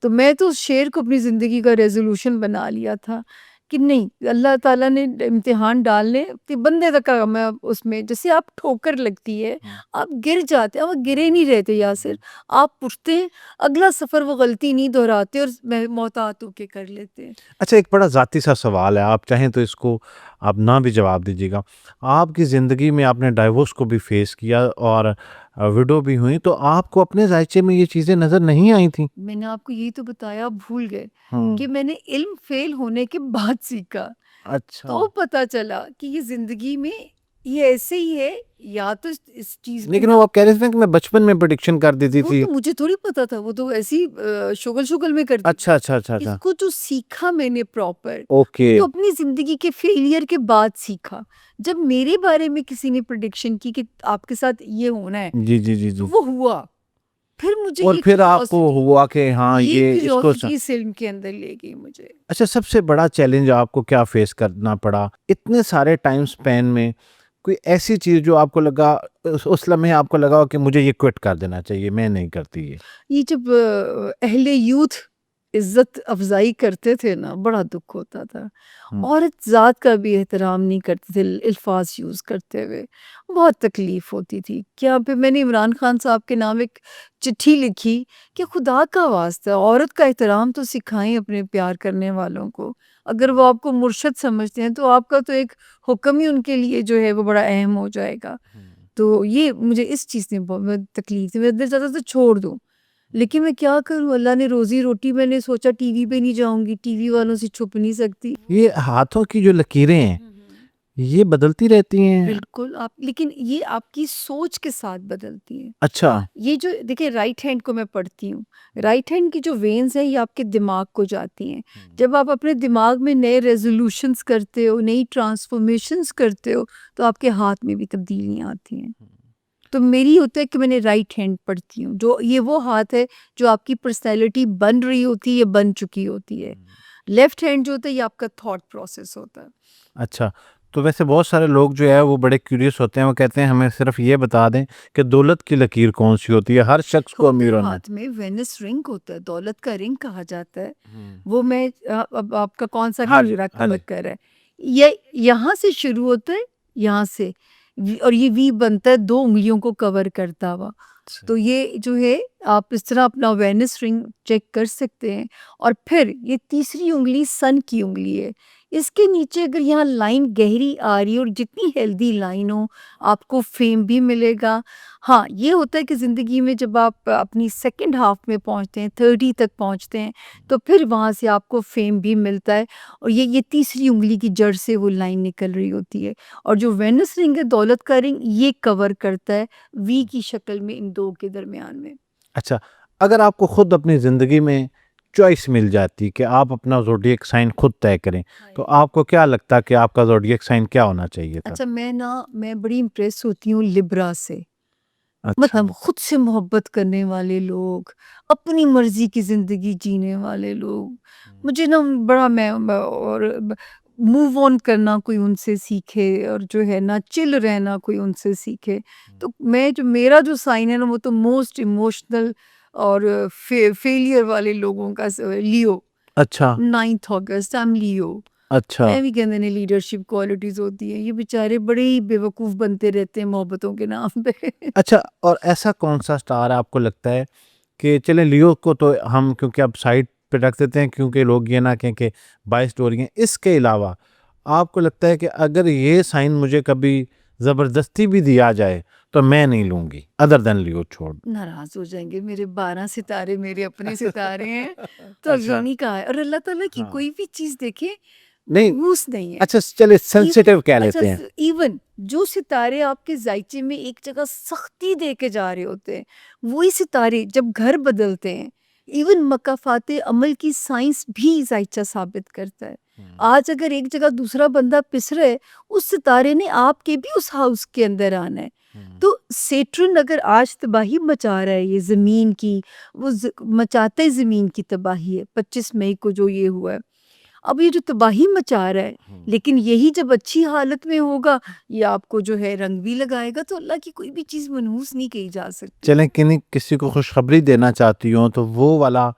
तो मैं तो उस शेर को अपनी ज़िंदगी का रेज़ोल्यूशन बना लिया था कि नहीं, अल्लाह ताला ने इम्तिहान डालने ते बंदे तक का मैं उसमें, जैसे आप ठोकर लगती है, आप गिर जाते हैं, आप गिरे नहीं रहते यासिर, आप उठते हैं, अगला सफ़र वो गलती नहीं दोहराते और मोहतात होके कर लेते हैं। अच्छा, एक बड़ा ज़ाती सा सवाल है, आप चाहें तो इसको आप ना भी जवाब दीजिएगा। आपकी ज़िंदगी में आपने डाइवोर्स को भी फेस किया और विडो भी हुई, तो आपको अपने ज़ायचे में ये चीज़ें नज़र नहीं आई थी? मैंने आपको यही तो बताया, आप भूल गए हुँ। कि मैंने इल्म फेल होने के बाद सीखा। अच्छा। तो पता चला कि ये ज़िंदगी में ये ऐसे ही है, या तो इस चीज में लेकिन वो आप कह रहे थे कि मैं बचपन में प्रिडिक्शन कर देती वो थी। तो मुझे थोड़ी पता था, वो तो ऐसी शुगल शुगल में करती थी। अच्छा अच्छा अच्छा अच्छा। इसको जो सीखा मैंने प्रॉपर, ओके। तो अपनी जिंदगी के फेलियर के बाद सीखा। जब मेरे बारे में किसी ने प्रिडिक्शन की कि आपके साथ ये होना है, जी जी जी तो जी। वो हुआ। फिर मुझे और ये फिर आपको क्यूरियोसिटी, हुआ कि हाँ ये ये इसको क्यूरियोसिटी इस इल्म के अंदर ले गई मुझे। अच्छा, सबसे बड़ा चैलेंज आपको क्या फेस करना पड़ा इतने सारे टाइम स्पैन में? कोई ऐसी चीज जो आपको लगा, उस लम्हे आपको लगा हो कि मुझे ये क्विट कर देना चाहिए, मैं नहीं करती ये जब अहले यूथ इज्जत अफजाई करते थे ना, बड़ा दुख होता था। हम्म, औरत ज़ात का भी एहतराम नहीं करते थे अल्फाज यूज़ करते हुए, बहुत तकलीफ़ होती थी। क्या पे मैंने इमरान खान साहब के नाम एक चिट्ठी लिखी कि खुदा का वास्ता औरत का एहतराम तो सिखाएं अपने प्यार करने वालों को। अगर वो आपको मुर्शद समझते हैं तो आपका तो एक हुक्म ही उनके लिए जो है वो बड़ा अहम हो जाएगा। तो ये मुझे इस चीज़ ने बहुत तकलीफ़ थी, मैं दिल चाहता था छोड़ दूँ। लेकिन मैं क्या करूँ, अल्लाह ने रोज़ी-रोटी, मैंने सोचा टीवी पे नहीं जाऊँगी, टीवी वालों से छुप नहीं सकती। ये हाथों की जो लकीरें हैं हुँ, हुँ। ये बदलती रहती हैं? बिल्कुल, आप लेकिन ये आपकी सोच के साथ बदलती हैं। अच्छा। ये जो देखिए राइट हैंड को मैं पढ़ती हूँ, राइट हैंड की जो वेन्स हैं ये आपके दिमाग को जाती हैं। जब आप अपने दिमाग में नए रेज़ोल्यूशंस करते हो, नई ट्रांसफ़ॉर्मेशंस करते हो, तो आपके हाथ में भी तब्दीलियाँ आती हैं। तो मेरी होता है कि मैंने राइट हैंड पढ़ती हूँ, जो ये वो हाथ है जो आपकी पर्सनैलिटी बन रही होती है या बन चुकी होती है। लेफ्ट हैंड जो होता है ये आपका थॉट प्रोसेस होता है। अच्छा, तो वैसे बहुत सारे लोग जो है वो बड़े क्यूरियस होते हैं, वो कहते हैं हमें सिर्फ ये बता दें कि दौलत की लकीर कौन सी होती है, हर शख्स को होता अमीर है होना है। हाथ में वेनिस रिंग होता है, दौलत का रिंग कहा जाता है। हम्म, वो मैं अब आपका कौन सा हाँ जी हिजरा हाँ जी। कर है, ये यहाँ से शुरू होता है, यहाँ से और ये वी बनता है 2 उँगलियों को कवर करता हुआ। तो ये जो है आप इस तरह अपना वेनिस रिंग चेक कर सकते हैं। और फिर ये तीसरी उँगली सन की उँगली है। इसके नीचे अगर यहाँ लाइन गहरी आ रही है और जितनी हेल्दी लाइन हो, आपको फेम भी मिलेगा। हाँ, ये होता है कि ज़िंदगी में जब आप अपनी सेकंड हाफ में पहुँचते हैं, 30 तक पहुँचते हैं, तो फिर वहाँ से आपको फेम भी मिलता है और ये तीसरी उँगली की जड़ से वो लाइन निकल रही होती है। और जो वेनिस रिंग है, दौलत का रिंग, ये कवर करता है वी की शक्ल में इन 2 के दरमियान में। अच्छा, अगर आपको खुद अपनी ज़िंदगी में चॉइस मिल जाती कि आप अपना ज़ोडिएक साइन खुद तय करें, तो आपको क्या लगता कि आपका ज़ोडिएक साइन क्या होना चाहिए था? अच्छा, मैं बड़ी इम्प्रेस होती हूँ लिब्रा से। अच्छा। मतलब खुद से मोहब्बत करने वाले लोग, अपनी मर्ज़ी की ज़िंदगी जीने वाले लोग, मुझे ना बड़ा मैं और मूव ऑन करना कोई उनसे सीखे और जो है ना चिल रहना कोई उनसे सीखे। तो मैं जो मेरा जो साइन है ना वो तो मोस्ट इमोशनल और फेलियर वाले लोगों का लियो। अच्छा, 9th August, I am Leo. अच्छा। मैं भी कहते हैं लीडरशिप क्वालिटीज़ होती हैं, ये बेचारे बड़े ही बेवकूफ़ बनते रहते हैं मोहब्बतों के नाम पे। अच्छा, और ऐसा कौन-सा स्टार आपको लगता है कि चलें लियो को तो हम क्योंकि अब साइड पे रख देते हैं क्योंकि लोग ये ना कहें कि बायस्ड हो रही हैं। इसके अलावा आपको लगता है कि अगर ये साइन मुझे कभी ज़बरदस्ती भी दिया जाए, तो मैं नहीं लूँगी, अदर देन लियो छोड़ दो? नाराज़ हो जाएँगे, मेरे 12 सितारे मेरे अपने सितारे हैं, तो अल्लाह अच्छा, ने कहा है। और अल्लाह ताला की हाँ। कोई भी चीज़ देखिए नहीं, मनहूस नहीं है। अच्छा चलिए इव सेंसिटिव कह अच्छा लेते हैं। इवन जो सितारे आपके ज़ायचे में एक जगह सख्ती दे के जा रहे होते हैं, वही सितारे जब घर बदलते हैं, इवन मकाफ़ाते अमल की साइंस भी ज़ायचा साबित करता है। हुँ, आज अगर एक जगह दूसरा बंदा पिस रहा है, उस सितारे ने आपके भी उस हाउस के अंदर आना है। हुँ। तो सेटर्न अगर आज तबाही मचा रहा है ये ज़मीन की, वो मचाता ही ज़मीन की तबाही है। 25 मई को जो ये हुआ है, अब ये जो तबाही मचा रहा है, हुँ। लेकिन यही जब अच्छी हालत में होगा, ये आपको जो है रंग भी लगाएगा। तो अल्लाह की कोई भी चीज़ मनहूस नहीं कही जा सकती। चलें किन्हीं किसी को खुशखबरी देना चाहती हो तो वो वाला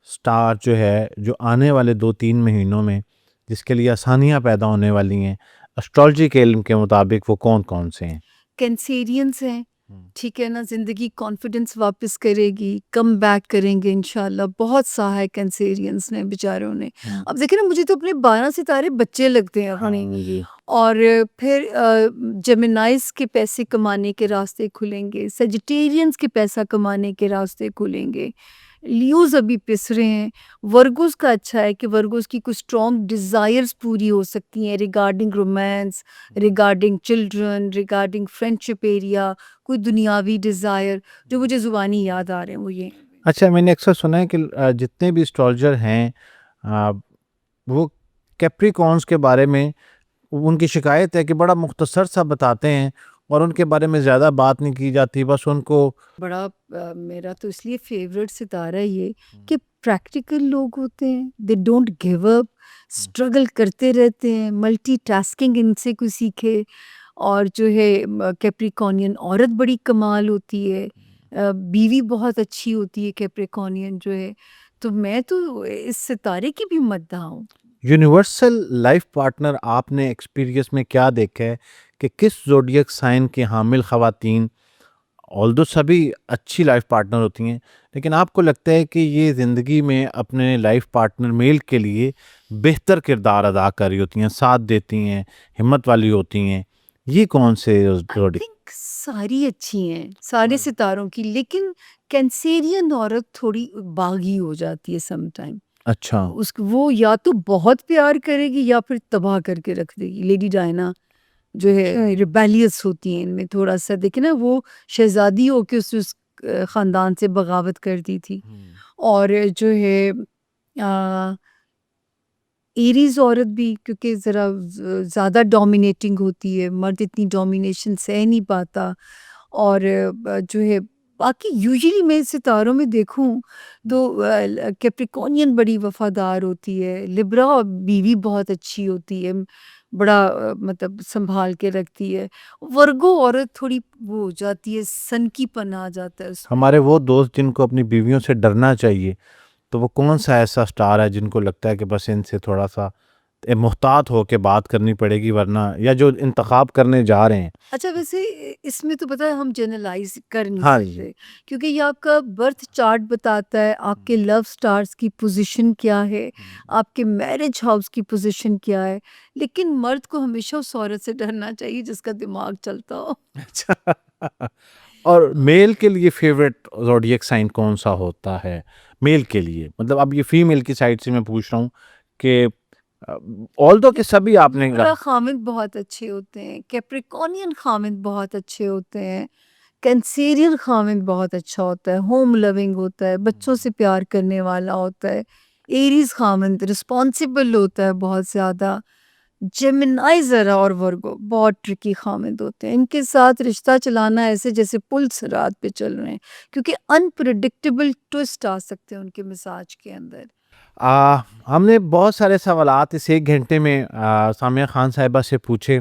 स्टार जो है, जो आने वाले 2-3 महीनों में जिसके लिए आसानियाँ पैदा होने वाली हैं, एस्ट्रोलॉजी के इल्म के मुताबिक वो कौन-कौन से हैं? कैंसेरियंस हैं, हुँ, ठीक है ना, ज़िंदगी कॉन्फिडेंस वापस करेगी, कम बैक करेंगे इंशाल्लाह। बहुत सहा है कैंसेरियंस ने बेचारों ने। हुँ। अब देखिए ना, मुझे तो अपने 12 सितारे बच्चे लगते हैं हनी। हाँ जी। और फिर जेमिनाइज़ के पैसे कमाने के रास्ते खुलेंगे, सेजिटेरियंस के पैसा कमाने के रास्ते खुलेंगे, लियोज अभी पिस रहे हैं। वर्गोस का अच्छा है कि वर्गोस की कुछ स्ट्रॉन्ग डिज़ायर्स पूरी हो सकती हैं regarding romance, regarding children, regarding friendship area, कोई दुनियावी डिज़ायर जो मुझे ज़ुबानी याद आ रहे हैं वो ये हैं। अच्छा, मैंने अक्सर सुना है कि जितने भी एस्ट्रोलॉजर हैं अ, वो कैप्रिकॉर्न्स के बारे में उनकी शिकायत है कि बड़ा मुख्तसर सा बताते हैं और उनके बारे में ज़्यादा बात नहीं की जाती, बस उनको बड़ा मेरा तो इसलिए फेवरेट सितारा है ये कि प्रैक्टिकल लोग होते हैं, they don't give up, struggle करते रहते हैं, मल्टीटास्किंग इनसे कोई सीखे। और जो है कैप्रिकॉर्नियन औरत बड़ी कमाल होती है, बीवी बहुत अच्छी होती है कैप्रिकॉर्नियन जो है। तो मैं तो इस सितारे की भी मद्दाह हूँ। यूनिवर्सल लाइफ पार्टनर आपने एक्सपीरियंस में क्या देखा है कि किस ज़ोडिएक साइन की हामिल ख़वातीन, ऑल्दो सभी अच्छी लाइफ पार्टनर होती हैं, लेकिन आपको लगता है कि ये ज़िंदगी में अपने लाइफ पार्टनर मेल के लिए बेहतर किरदार अदा कर रही होती हैं, साथ देती हैं, हिम्मत वाली होती हैं, ये कौन से आई ज़ोडिएक? थिंक सारी अच्छी हैं, सारे सितारों की, लेकिन कैंसेरियन औरत थोड़ी बागी हो जाती है सम टाइम। अच्छा। उस वो या तो बहुत प्यार करेगी या फिर तबाह करके रख देगी। लेडी डायना जो है रिबेलियस होती हैं इनमें थोड़ा-सा, देखिए ना वो शहज़ादी होके उस ख़ानदान से बगावत कर दी थी। और जो है एरीज़ औरत भी क्योंकि ज़रा ज़्यादा डोमिनेटिंग होती है, मर्द इतनी डोमिनेशन सह नहीं पाता। और जो है बाकी यूजुअली मैं सितारों में देखूं तो कैप्रिकॉर्नियन बड़ी वफादार होती है, लिब्रा बीवी बहुत अच्छी होती है, बड़ा मतलब संभाल के रखती है। वर्गो औरत थोड़ी वो हो जाती है, सनकीपन आ जाता है उसमें। हमारे वो दोस्त जिनको अपनी बीवियों से डरना चाहिए, तो वो कौन-सा ऐसा स्टार है जिनको लगता है कि बस इनसे थोड़ा-सा मुहतात होके बात करनी पड़ेगी, वरना या जो इंतखाब करने जा रहे हैं? अच्छा वैसे इसमें तो पता है हम जनरलाइज कर नहीं हाँ जी। सकते क्योंकि ये आपका बर्थ चार्ट बताता है, आपके लव स्टार्स की पोजीशन क्या है, आपके मैरिज हाउस की पोजीशन क्या है। लेकिन मर्द को हमेशा उस औरत से डरना चाहिए जिसका दिमाग चलता हो। अच्छा। और मेल के लिए फ़ेवरेट ज़ोडिएक साइन कौन-सा होता है? मेल के लिए, मतलब अब ये फीमेल की साइड से मैं पूछ रहा हूँ कि अ, ऑल्दो कि सभी आपने लिब्रा खामिद बहुत अच्छे होते हैं, कैप्रिकॉर्नियन खामिद बहुत अच्छे होते हैं, कैंसेरियन खामिद बहुत अच्छा होता है, होम लविंग होता है, बच्चों से प्यार करने वाला होता है। एरीज खामिद रिस्पॉन्सिबल होता है बहुत ज़्यादा। जेमिनी ज़रा और वर्गो बहुत ट्रिकी खामिद होते हैं, इनके साथ रिश्ता चलाना ऐसे जैसे पुल सिरात पे चल रहे हैं क्योंकि अनप्रिडिक्टेबल ट्विस्ट आ सकते हैं उनके मिजाज के अंदर। हमने बहुत सारे सवालात इस 1 घंटे में सामिया खान साहिबा से पूछे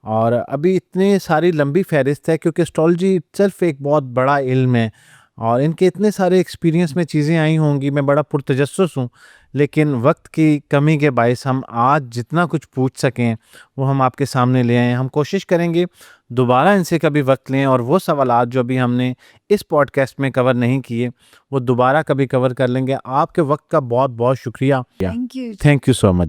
और अभी इतनी सारी लंबी फ़हरिस्त है क्योंकि एस्ट्रोलॉजी इट्सेल्फ एक बहुत बड़ा इल्म है और इनके इतने सारे एक्सपीरियंस में चीज़ें आई होंगी, मैं बड़ा पुरतजस्सुस हूँ। लेकिन वक्त की कमी के बायस हम आज जितना कुछ पूछ सकें वो हम आपके सामने ले आए हैं। हम कोशिश करेंगे दोबारा इनसे कभी वक्त लें और वो सवालात जो अभी हमने इस पॉडकास्ट में कवर नहीं किए वो दोबारा कभी कवर कर लेंगे। आपके वक्त का बहुत बहुत शुक्रिया। Thank you. Thank you so much.